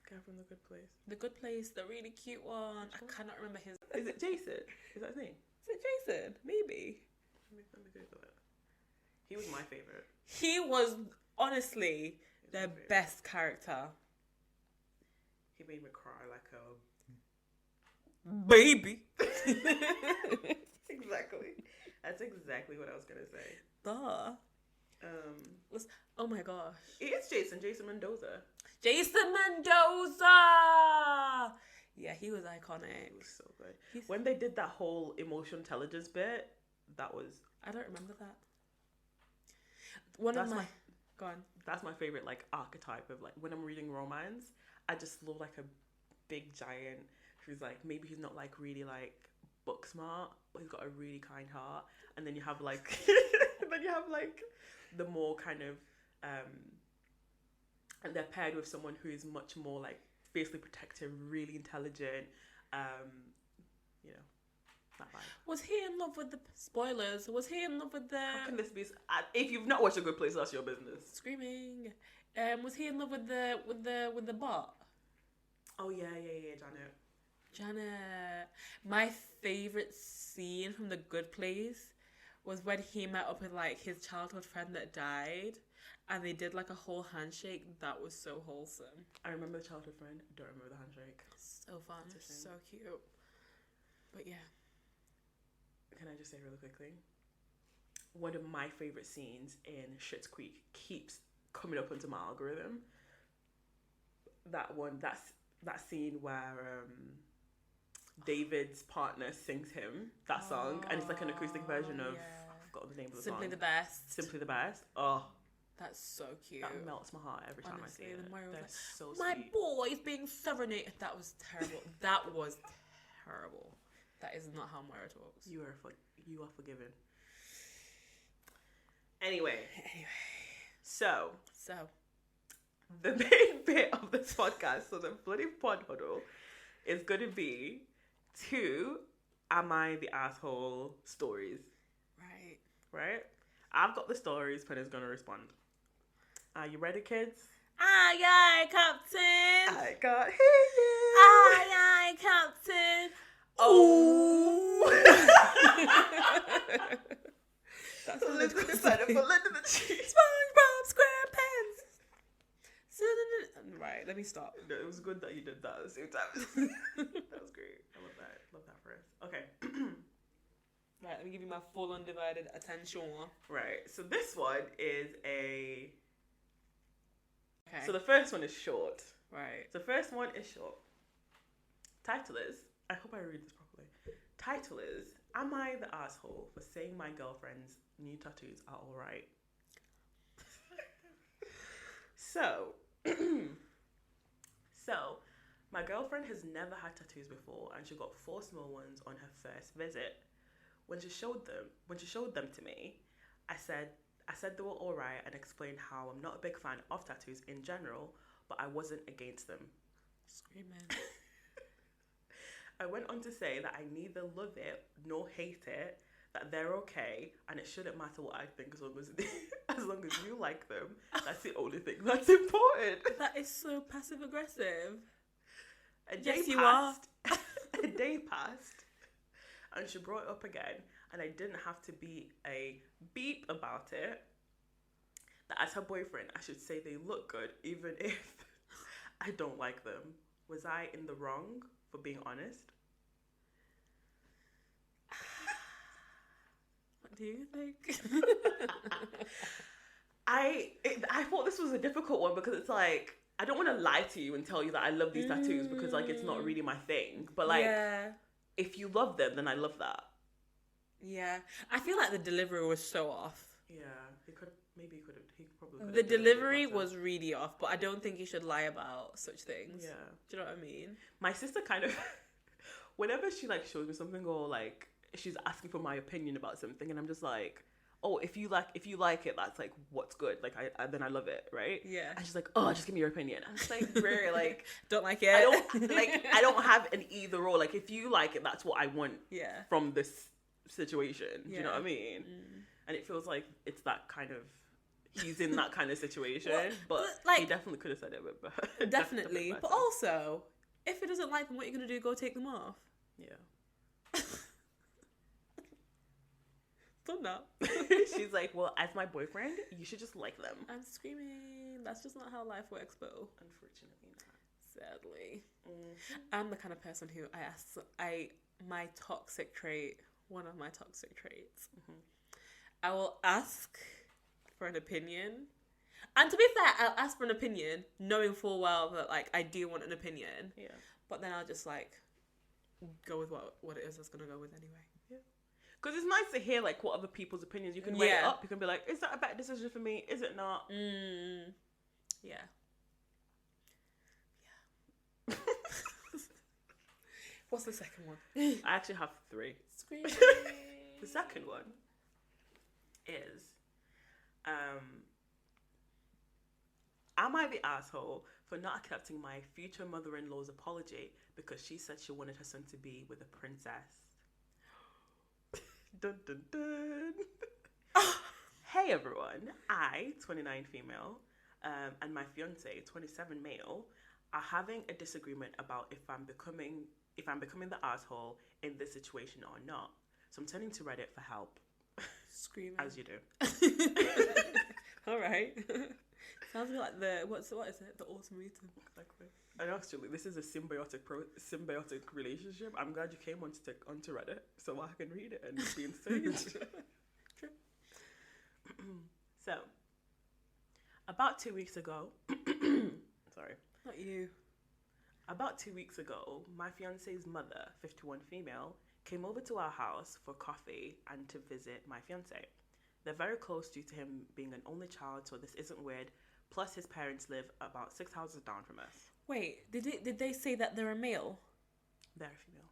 [SPEAKER 2] Guy from The Good Place.
[SPEAKER 1] The Good Place, the really cute one. I cannot remember his.
[SPEAKER 2] Is it Jason? Is that his name?
[SPEAKER 1] Is it Jason? Maybe.
[SPEAKER 2] Let me Google it. He was my favorite.
[SPEAKER 1] He was honestly the best character.
[SPEAKER 2] He made me cry like a
[SPEAKER 1] baby.
[SPEAKER 2] Exactly. That's exactly what I was gonna say.
[SPEAKER 1] Duh. Oh my gosh.
[SPEAKER 2] It is Jason Mendoza.
[SPEAKER 1] Jason Mendoza! Yeah, he was iconic.
[SPEAKER 2] He was so good. When they did that whole emotional intelligence bit, that was...
[SPEAKER 1] I don't remember that. Go on.
[SPEAKER 2] That's my favorite, like, archetype of, like, when I'm reading romance, I just love, like, a big giant who's, like, maybe he's not, like, really, like, book smart, but he's got a really kind heart. And then you have, like... the more kind of... and they're paired with someone who is much more, like, fiercely protective, really intelligent, you know, that vibe.
[SPEAKER 1] Was he in love with the spoilers? Was he in love with the?
[SPEAKER 2] How can this be? If you've not watched A Good Place, that's your business.
[SPEAKER 1] Screaming. Was he in love with the bot?
[SPEAKER 2] Oh yeah, Janet.
[SPEAKER 1] My favorite scene from The Good Place was when he met up with like his childhood friend that died. And they did like a whole handshake. That was so wholesome.
[SPEAKER 2] I remember the childhood friend. I don't remember the handshake.
[SPEAKER 1] So fun. So cute. But yeah.
[SPEAKER 2] Can I just say really quickly? One of my favourite scenes in Schitt's Creek keeps coming up onto my algorithm. That scene where David's partner sings him that song. And it's like an acoustic version of... Yeah. I forgot the name of the
[SPEAKER 1] Simply
[SPEAKER 2] song.
[SPEAKER 1] Simply
[SPEAKER 2] the Best. Oh.
[SPEAKER 1] That's so cute.
[SPEAKER 2] That melts my heart every time I see it. That's so sweet.
[SPEAKER 1] My boy's being serenaded. That was terrible. That was terrible. That is not how Moira talks.
[SPEAKER 2] You are forgiven. Anyway. So the main bit of this podcast, so the bloody pod huddle, is going to be 2 Am I the Asshole stories. Right? I've got the stories, Penny's going to respond. Are you ready, kids?
[SPEAKER 1] Aye, aye, Captain.
[SPEAKER 2] I can't hear you.
[SPEAKER 1] Aye, aye, Captain.
[SPEAKER 2] Oh.
[SPEAKER 1] That's
[SPEAKER 2] a little bit better, but let the cheese.
[SPEAKER 1] SpongeBob SquarePants. Right, let me stop.
[SPEAKER 2] No, it was good that you did that at the same time. That was great. I love that. Love that for us. Okay.
[SPEAKER 1] Right, let me give you my full undivided attention.
[SPEAKER 2] Right, so this one is a...
[SPEAKER 1] Okay.
[SPEAKER 2] So the first one is short.
[SPEAKER 1] Right.
[SPEAKER 2] The first one is short. Title is... I hope I read this properly. Title is... Am I the asshole for saying my girlfriend's new tattoos are alright? So... So, my girlfriend has never had tattoos before, and she got 4 small ones on her first visit. When she showed them to me, I said they were alright and explained how I'm not a big fan of tattoos in general, but I wasn't against them.
[SPEAKER 1] Screaming.
[SPEAKER 2] I went on to say that I neither love it nor hate it, that they're okay, and it shouldn't matter what I think as long as you like them. That's the only thing that's important.
[SPEAKER 1] That is so passive aggressive.
[SPEAKER 2] A day passed. And she brought it up again, and I didn't have to be a beep about it. That as her boyfriend, I should say they look good, even if I don't like them. Was I in the wrong for being honest?
[SPEAKER 1] What do you think?
[SPEAKER 2] I thought this was a difficult one because it's like, I don't want to lie to you and tell you that I love these tattoos because like it's not really my thing. But like, if you love them, then I love that.
[SPEAKER 1] Yeah, I feel like the delivery was so off.
[SPEAKER 2] Yeah, he probably.
[SPEAKER 1] The delivery was really off, but I don't think you should lie about such things.
[SPEAKER 2] Yeah,
[SPEAKER 1] do you know what I mean?
[SPEAKER 2] My sister kind of, whenever she like shows me something or like she's asking for my opinion about something, and I'm just like, oh, if you like it, that's like what's good. Like then I love it, right?
[SPEAKER 1] Yeah.
[SPEAKER 2] And she's like, oh, just give me your opinion. I'm just like, really, like,
[SPEAKER 1] don't like it.
[SPEAKER 2] I don't have an either or. Like, if you like it, that's what I want.
[SPEAKER 1] Yeah.
[SPEAKER 2] From this situation, do you know what I mean?
[SPEAKER 1] Mm.
[SPEAKER 2] And it feels like it's that kind of. He's in that kind of situation, but
[SPEAKER 1] like,
[SPEAKER 2] he definitely could have said it a bit better.
[SPEAKER 1] Definitely, but also, if he doesn't like them, what are you gonna do? Go take them off?
[SPEAKER 2] Yeah.
[SPEAKER 1] Don't know.
[SPEAKER 2] She's like, well, as my boyfriend, you should just like them.
[SPEAKER 1] I'm screaming. That's just not how life works, though.
[SPEAKER 2] Unfortunately not.
[SPEAKER 1] Sadly. I'm the kind of person who my toxic trait, one of my toxic traits, I will ask for an opinion. And to be fair, I'll ask for an opinion knowing full well that like I do want an opinion.
[SPEAKER 2] Yeah. But
[SPEAKER 1] then I'll just like go with what it is that's gonna go with anyway.
[SPEAKER 2] Yeah. Because it's nice to hear like what other people's opinions. You can weigh it up. You can be like, is that a bad decision for me? Is it not?
[SPEAKER 1] Yeah. What's the second one?
[SPEAKER 2] I actually have 3.
[SPEAKER 1] Scream.
[SPEAKER 2] The second one is, am I the asshole for not accepting my future mother-in-law's apology because she said she wanted her son to be with a princess? Dun dun dun. Hey everyone, I, 29 female, and my fiance, 27 male, are having a disagreement about if I'm becoming the asshole in this situation or not. So I'm turning to Reddit for help.
[SPEAKER 1] Screaming.
[SPEAKER 2] As you do.
[SPEAKER 1] All right. Sounds a bit like what is it? The ultimatum.
[SPEAKER 2] Exactly. And actually, this is a symbiotic relationship. I'm glad you came onto Reddit so I can read it and be entertained.
[SPEAKER 1] True.
[SPEAKER 2] So, about 2 weeks ago, sorry.
[SPEAKER 1] Not you.
[SPEAKER 2] About 2 weeks ago, my fiance's mother, 51 female, came over to our house for coffee and to visit my fiance. They're very close due to him being an only child, so this isn't weird. Plus, his parents live about 6 houses down from us.
[SPEAKER 1] Wait, did they say that they're a male?
[SPEAKER 2] They're a female.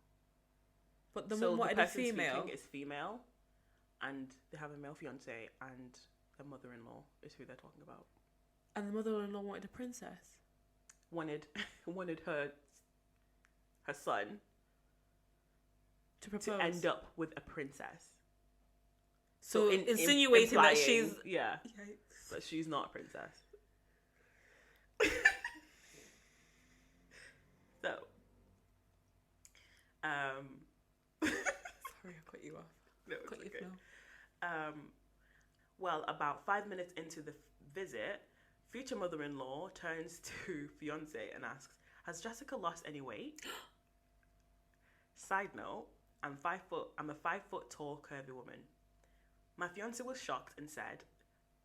[SPEAKER 1] But the one wanted a female.
[SPEAKER 2] Is female, and they have a male fiance, and their mother-in-law is who they're talking about.
[SPEAKER 1] And the mother-in-law wanted a princess.
[SPEAKER 2] Wanted her son
[SPEAKER 1] to propose,
[SPEAKER 2] to end up with a princess.
[SPEAKER 1] So insinuating that she's
[SPEAKER 2] Yikes. But she's not a princess. So,
[SPEAKER 1] sorry, I cut you off.
[SPEAKER 2] No, it's okay. Well, about 5 minutes into the visit, future mother-in-law turns to fiance and asks, "Has Jessica lost any weight?" Side note: I'm a 5 foot tall, curvy woman. My fiance was shocked and said,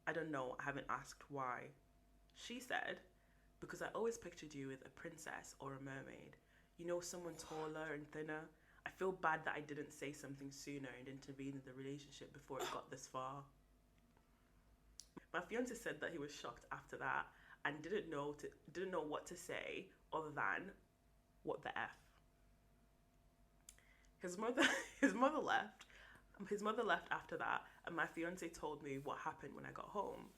[SPEAKER 2] "I don't know. I haven't asked why." She said, "Because I always pictured you with a princess or a mermaid. You know, someone taller and thinner. I feel bad that I didn't say something sooner and intervene in the relationship before it got this far." My fiance said that he was shocked after that and didn't know what to say other than, "What the F?" His mother left. His mother left after that, and my fiance told me what happened when I got home.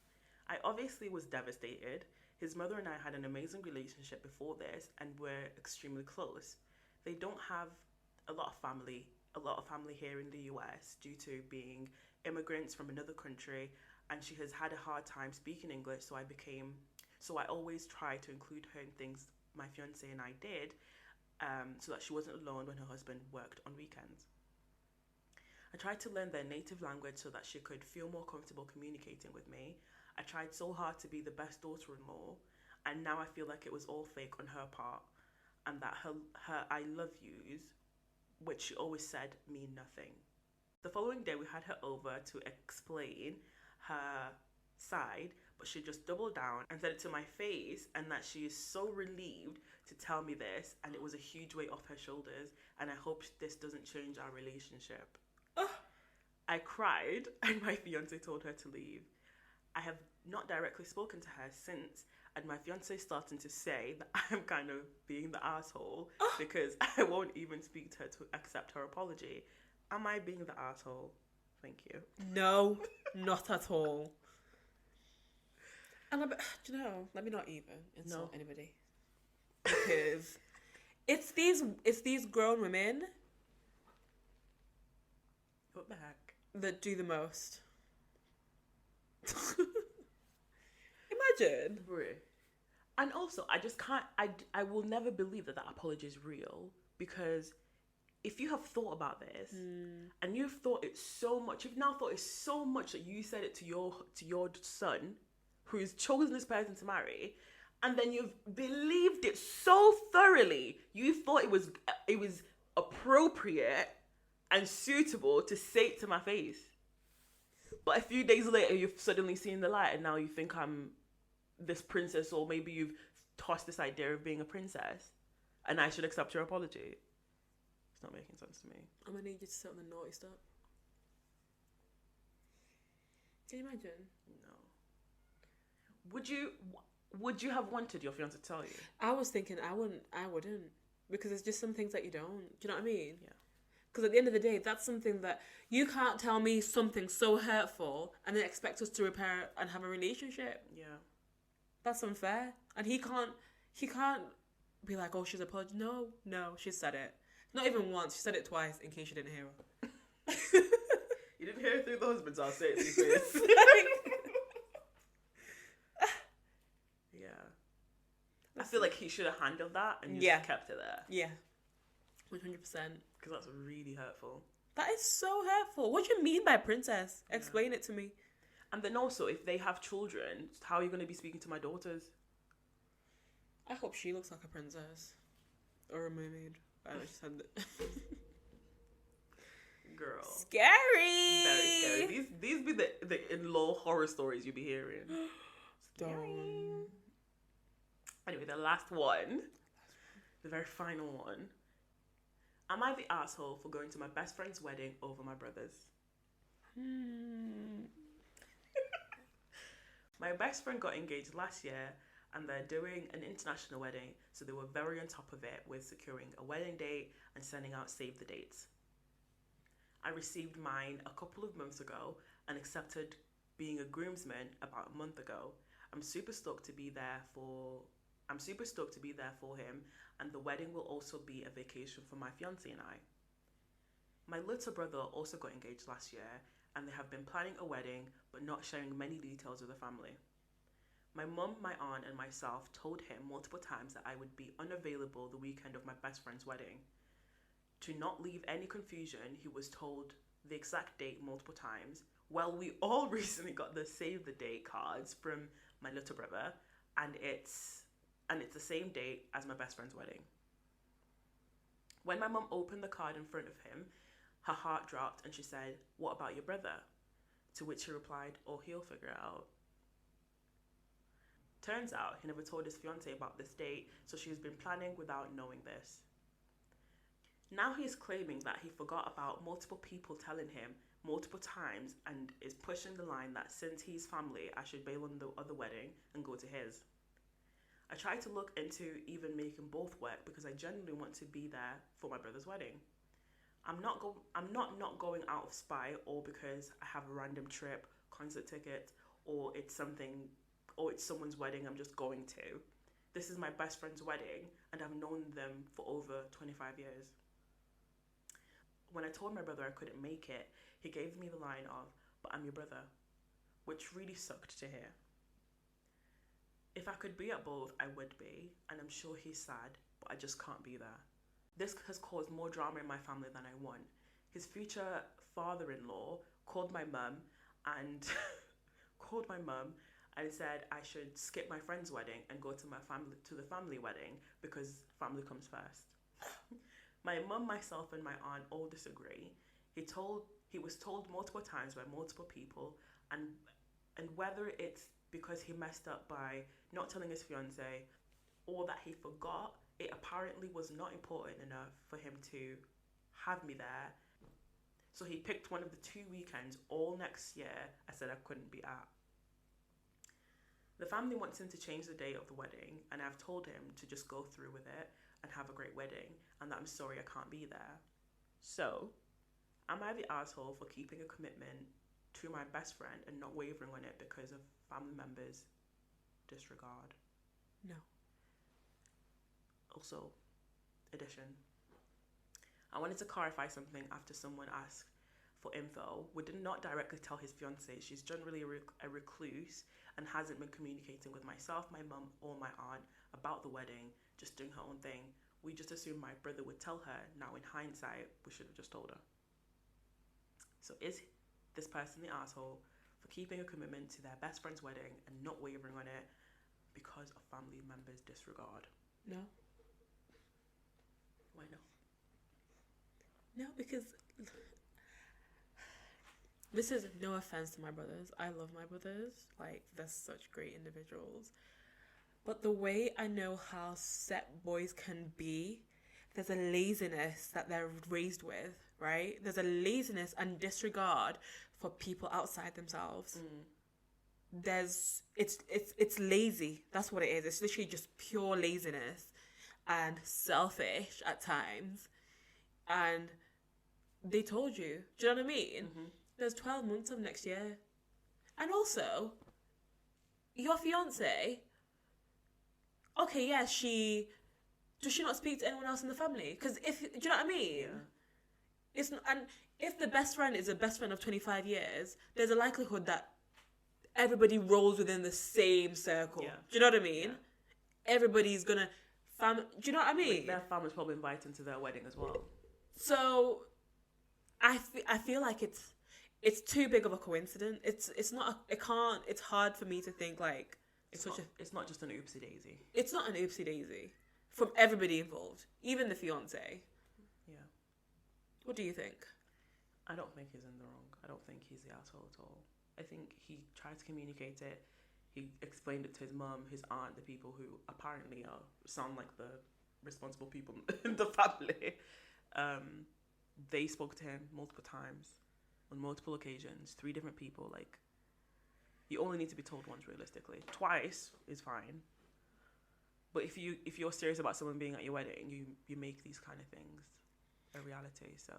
[SPEAKER 2] I obviously was devastated. His mother and I had an amazing relationship before this and were extremely close. They don't have a lot of family here in the US due to being immigrants from another country, and she has had a hard time speaking English, so I always try to include her in things my fiance and I did, so that she wasn't alone when her husband worked on weekends. I tried to learn their native language so that she could feel more comfortable communicating with me. I tried so hard to be the best daughter-in-law. And now I feel like it was all fake on her part, and that her I love yous, which she always said, mean nothing. The following day, we had her over to explain her side, but she just doubled down and said it to my face, and that she is so relieved to tell me this, and it was a huge weight off her shoulders, and I hope this doesn't change our relationship. I cried, and my fiance told her to leave. I have not directly spoken to her since, and my fiance is starting to say that I'm kind of being the asshole because I won't even speak to her to accept her apology. Am I being the asshole? Thank you.
[SPEAKER 1] No, not at all. And do you know, let me not even insult anybody. Because it's these grown women
[SPEAKER 2] What the heck?
[SPEAKER 1] that do the most. Imagine.
[SPEAKER 2] Bruh. And also, I just can't, I will never believe that apology is real, because if you have thought about this and you've thought it so much, you've now thought it so much that you said it to your son, who's chosen this person to marry, and then you've believed it so thoroughly, you thought it was appropriate and suitable to say it to my face. But a few days later, you've suddenly seen the light, and now you think I'm this princess, or maybe you've tossed this idea of being a princess, and I should accept your apology. It's not making sense to me.
[SPEAKER 1] I'm gonna need you to sit on the naughty step. Can you imagine?
[SPEAKER 2] No. Would you have wanted your fiance to tell you?
[SPEAKER 1] I was thinking I wouldn't. Because it's just some things that you don't. Do you know what I mean?
[SPEAKER 2] Yeah.
[SPEAKER 1] Because at the end of the day, that's something that you can't tell me something so hurtful and then expect us to repair and have a relationship.
[SPEAKER 2] Yeah.
[SPEAKER 1] That's unfair. And he can't be like, oh, she's apologized. No, she said it. Not even once. She said it twice in case you didn't hear her.
[SPEAKER 2] You didn't hear it through the husband's, I'll say it to your face. Yeah. I feel like he should have handled that and just kept it there.
[SPEAKER 1] Yeah. 100%.
[SPEAKER 2] Because that's really hurtful.
[SPEAKER 1] That is so hurtful. What do you mean by princess? Explain it to me.
[SPEAKER 2] And then also, if they have children, how are you going to be speaking to my daughters?
[SPEAKER 1] I hope she looks like a princess. Or a mermaid. I just said that.
[SPEAKER 2] Girl.
[SPEAKER 1] Scary!
[SPEAKER 2] Very scary. These be the in-law horror stories you be hearing.
[SPEAKER 1] Scary.
[SPEAKER 2] Anyway, the last one. The very final one. Am I the asshole for going to my best friend's wedding over my brother's? My best friend got engaged last year, and they're doing an international wedding, so they were very on top of it with securing a wedding date and sending out save the dates. I received mine a couple of months ago and accepted being a groomsman about a month ago. I'm super stoked to be there for him, and the wedding will also be a vacation for my fiance and I. My little brother also got engaged last year, and they have been planning a wedding but not sharing many details with the family. My mum, my aunt, and myself told him multiple times that I would be unavailable the weekend of my best friend's wedding. To not leave any confusion, he was told the exact date multiple times. Well, we all recently got the save the date cards from my little brother, and it's the same date as my best friend's wedding. When my mum opened the card in front of him, her heart dropped and she said, "What about your brother?" To which he replied, "Oh, he'll figure it out." Turns out he never told his fiancée about this date, so she's been planning without knowing this. Now he is claiming that he forgot about multiple people telling him multiple times and is pushing the line that since he's family, I should bail on the other wedding and go to his. I tried to look into even making both work because I genuinely want to be there for my brother's wedding. I'm not going out of spite or because I have a random trip, concert ticket, or it's someone's wedding I'm just going to. This is my best friend's wedding and I've known them for over 25 years. When I told my brother I couldn't make it, he gave me the line of, "But I'm your brother," which really sucked to hear. If I could be at both, I would be, and I'm sure he's sad, but I just can't be there. This has caused more drama in my family than I want. His future father-in-law called my mum and he said I should skip my friend's wedding and go to the family wedding because family comes first. My mum, myself, and my aunt all disagree. He was told multiple times by multiple people, and whether it's because he messed up by not telling his fiance or that he forgot, it apparently was not important enough for him to have me there. So he picked one of the 2 weekends all next year I said I couldn't be at. The family wants him to change the date of the wedding, and I've told him to just go through with it and have a great wedding, and that I'm sorry I can't be there. So, am I the asshole for keeping a commitment to my best friend and not wavering on it because of family members' disregard?
[SPEAKER 1] No.
[SPEAKER 2] Also, addition. I wanted to clarify something after someone asked for info. We did not directly tell his fiancée. She's generally a recluse and hasn't been communicating with myself, my mum, or my aunt about the wedding, just doing her own thing. We just assumed my brother would tell her. Now, in hindsight, we should have just told her. So is this person the asshole for keeping a commitment to their best friend's wedding and not wavering on it because of family members' disregard?
[SPEAKER 1] No.
[SPEAKER 2] Why not?
[SPEAKER 1] No, because this is no offense to my brothers. I love my brothers. Like, they're such great individuals. But the way I know how set boys can be, there's a laziness that they're raised with, right? There's a laziness and disregard for people outside themselves. It's lazy. That's what it is. It's literally just pure laziness and selfish at times. And they told you. Do you know what I mean?
[SPEAKER 2] Mm-hmm.
[SPEAKER 1] There's 12 months of next year. And also, your fiancé, okay, yeah, does she not speak to anyone else in the family? Because do you know what I mean?
[SPEAKER 2] Yeah.
[SPEAKER 1] It's not, and if the best friend is a best friend of 25 years, there's a likelihood that everybody rolls within the same circle.
[SPEAKER 2] Yeah.
[SPEAKER 1] Do you know what I mean?
[SPEAKER 2] Yeah.
[SPEAKER 1] Everybody's gonna do you know what I mean?
[SPEAKER 2] Like, their family's probably invited to their wedding as well.
[SPEAKER 1] So, I feel like it's too big of a coincidence. It's hard for me to think like
[SPEAKER 2] It's not just an oopsie daisy.
[SPEAKER 1] It's not an oopsie daisy from everybody involved, even the fiance.
[SPEAKER 2] Yeah.
[SPEAKER 1] What do you think?
[SPEAKER 2] I don't think he's in the wrong. I don't think he's the asshole at all. I think he tried to communicate it. He explained it to his mum, his aunt, the people who apparently sound like the responsible people in the family. They spoke to him multiple times, on multiple occasions, 3 different people. Like, you only need to be told once, realistically. Twice is fine. But if you're serious about someone being at your wedding, you make these kind of things a reality. So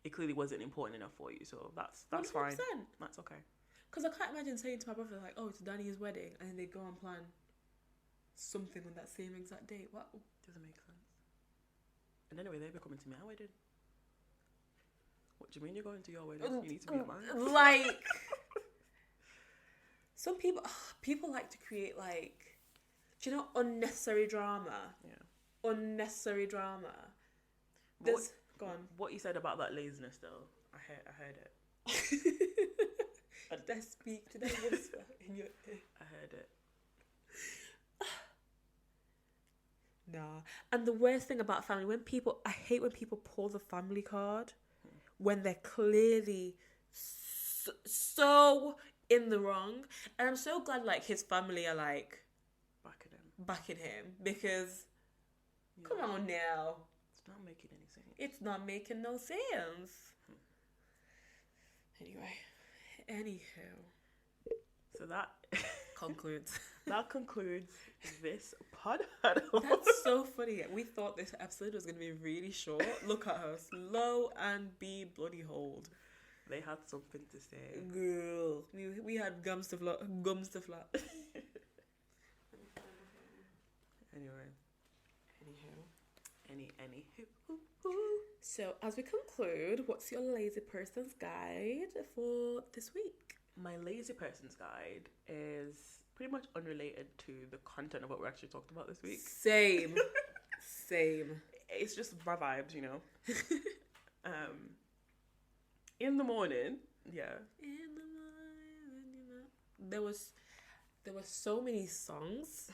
[SPEAKER 2] it clearly wasn't important enough for you. So that's 100%. Fine. That's okay.
[SPEAKER 1] Because I can't imagine saying to my brother, like, oh, it's Danny's wedding, and then they go and plan something on that same exact date. What?
[SPEAKER 2] Doesn't make sense. And anyway, they'll be coming to my wedding. What do you mean you're going to your wedding? You need to be at mine.
[SPEAKER 1] Like, some people like to create, like, do you know, unnecessary drama?
[SPEAKER 2] Yeah.
[SPEAKER 1] Unnecessary drama. Go on.
[SPEAKER 2] What you said about that laziness, though, I heard it.
[SPEAKER 1] I speak to that whisper in your ear.
[SPEAKER 2] I heard it.
[SPEAKER 1] Nah. And the worst thing about family, I hate when people pull the family card when they're clearly so in the wrong. And I'm so glad, like, his family are, like, backing him because, come on now.
[SPEAKER 2] It's not making any sense.
[SPEAKER 1] It's not making no sense. Anywho.
[SPEAKER 2] So that
[SPEAKER 1] concludes.
[SPEAKER 2] That concludes this pod.
[SPEAKER 1] That's so funny. We thought this episode was going to be really short. Look at her. Slow and be bloody hold.
[SPEAKER 2] They had something to say.
[SPEAKER 1] Girl. We had gums to flap.
[SPEAKER 2] Anyway. Anywho.
[SPEAKER 1] So, as we conclude, what's your lazy person's guide for this week?
[SPEAKER 2] My lazy person's guide is pretty much unrelated to the content of what we actually talked about this week.
[SPEAKER 1] Same.
[SPEAKER 2] It's just my vibes, you know. In the morning, yeah.
[SPEAKER 1] In the morning, there was there were so many songs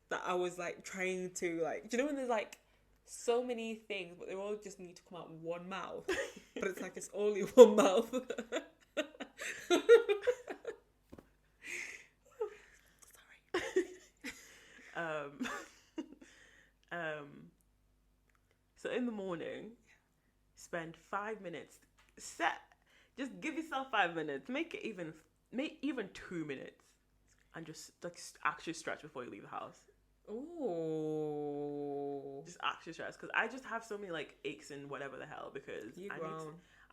[SPEAKER 1] that I was like trying to like, do you know when there's like so many things, but they all just need to come out one mouth, but it's like it's only one mouth.
[SPEAKER 2] So in the morning, spend 5 minutes. Just give yourself 5 minutes. Make 2 minutes, and just like actually stretch before you leave the house.
[SPEAKER 1] Ooh.
[SPEAKER 2] Just actually stretch, because I just have so many like aches and whatever the hell, because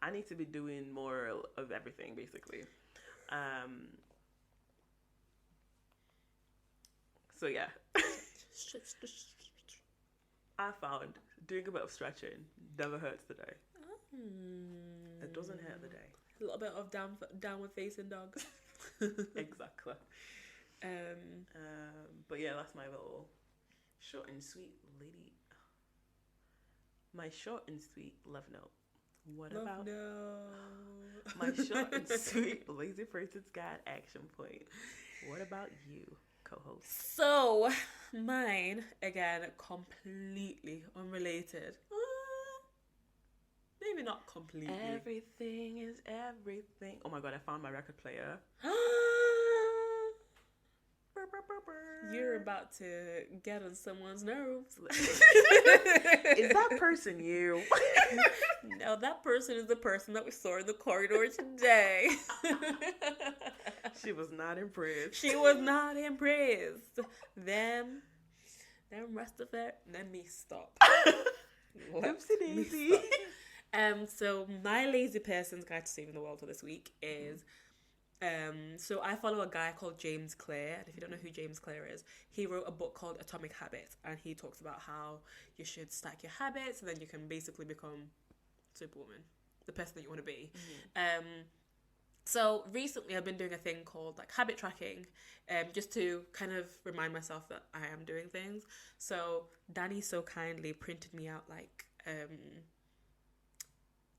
[SPEAKER 2] I need to be doing more of everything basically. So yeah. I found doing a bit of stretching never hurts the day. It doesn't hurt the day.
[SPEAKER 1] A little bit of downward facing dog.
[SPEAKER 2] Exactly. But yeah, that's my little short and sweet my short and sweet love note. What
[SPEAKER 1] love
[SPEAKER 2] about
[SPEAKER 1] note.
[SPEAKER 2] my short and sweet lazy person's guide action point? What about you, co-host?
[SPEAKER 1] So mine, again, completely unrelated. Maybe not completely.
[SPEAKER 2] Everything is everything. Oh my god, I found my record player.
[SPEAKER 1] You're about to get on someone's nerves.
[SPEAKER 2] Is that person you?
[SPEAKER 1] No, that person is the person that we saw in the corridor today.
[SPEAKER 2] She was not impressed.
[SPEAKER 1] She was not impressed. Them rest of it, let me stop.
[SPEAKER 2] Oopsie daisy.
[SPEAKER 1] So my lazy person's guide to saving the world for this week is, so I follow a guy called James Clear, and if you don't know who James Clear is, he wrote a book called Atomic Habits, and he talks about how you should stack your habits, and then you can basically become Superwoman, the person that you want to be. So recently I've been doing a thing called like habit tracking, just to kind of remind myself that I am doing things. So Danny so kindly printed me out like,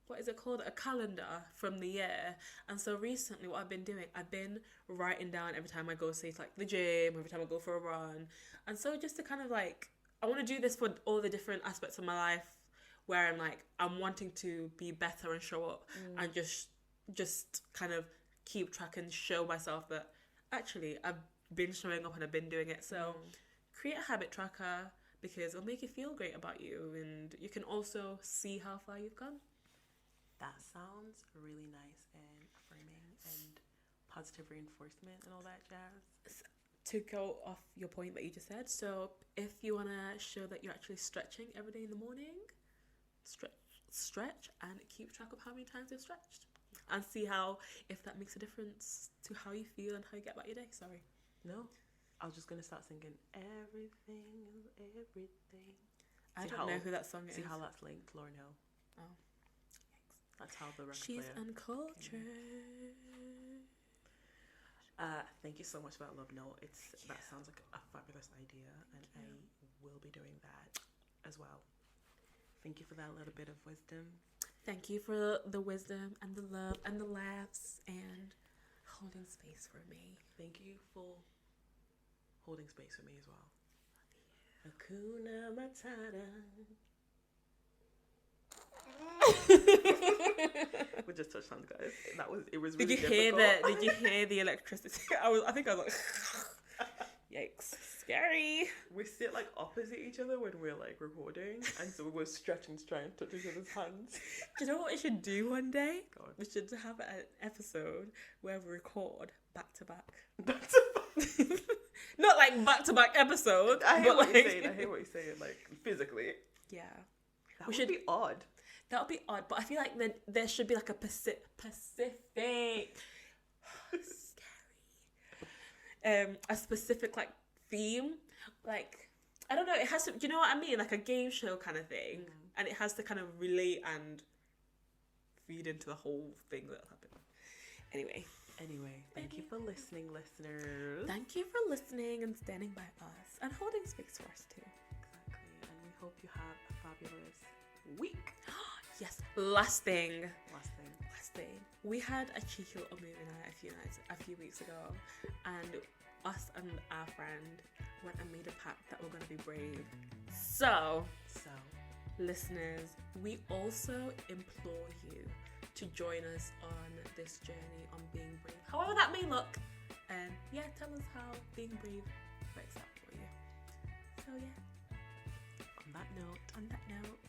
[SPEAKER 1] what is it called? A calendar from the year. And so recently what I've been doing, I've been writing down every time I go, say, to like the gym, every time I go for a run. And so just to kind of like, I want to do this for all the different aspects of my life where I'm like, I'm wanting to be better and show up and just kind of keep track and show myself that actually I've been showing up and I've been doing it. So create a habit tracker because it'll make you feel great about you, and you can also see how far you've gone.
[SPEAKER 2] That sounds really nice and affirming and positive reinforcement and all that jazz.
[SPEAKER 1] To go off your point that you just said, so if you want to show that you're actually stretching every day in the morning, stretch and keep track of how many times you've stretched and see if that makes a difference to how you feel and how you get about your day. Sorry.
[SPEAKER 2] No, I was just going to start singing everything is everything.
[SPEAKER 1] I don't know who that song is.
[SPEAKER 2] See how that's linked, Lauryn Hill. Oh. That's how the record
[SPEAKER 1] She's
[SPEAKER 2] player
[SPEAKER 1] uncultured.
[SPEAKER 2] Thank you so much for that love note. That sounds like a fabulous idea, and I will be doing that as well. Thank you for that little bit of wisdom.
[SPEAKER 1] Thank you for the wisdom and the love and the laughs and holding space for me.
[SPEAKER 2] Thank you for holding space for me as well. Hakuna Matata. We just touched on, guys. It was really difficult.
[SPEAKER 1] Did you hear the electricity? I think I was like, yikes, scary.
[SPEAKER 2] We sit like opposite each other when we're like recording, and so we're stretching, trying to touch each other's hands.
[SPEAKER 1] Do you know what we should do one day?
[SPEAKER 2] God.
[SPEAKER 1] We should have an episode where we record back to back.
[SPEAKER 2] Back to back.
[SPEAKER 1] Not like back to back episode.
[SPEAKER 2] I hear what you're saying. Like physically.
[SPEAKER 1] Yeah.
[SPEAKER 2] That would be odd.
[SPEAKER 1] That would be odd, but I feel like there should be like a Pacific scary, a specific like theme, like I don't know. It has to. Do you know what I mean? Like a game show kind of thing, and it has to kind of relate and feed into the whole thing that happened. Anyway,
[SPEAKER 2] thank you for listening, listeners.
[SPEAKER 1] Thank you for listening and standing by us and holding space for us too.
[SPEAKER 2] Exactly, and we hope you have a fabulous week.
[SPEAKER 1] Yes. Last thing.
[SPEAKER 2] We had
[SPEAKER 1] a cheeky little movie night a few weeks ago, and us and our friend went and made a pact that we're going to be brave. So, listeners, we also implore you to join us on this journey on being brave. However that may look. And tell us how being brave works out for you. So on that note,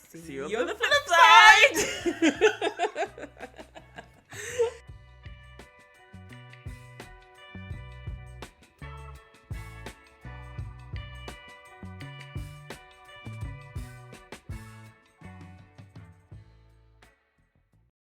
[SPEAKER 1] see you on the flip side.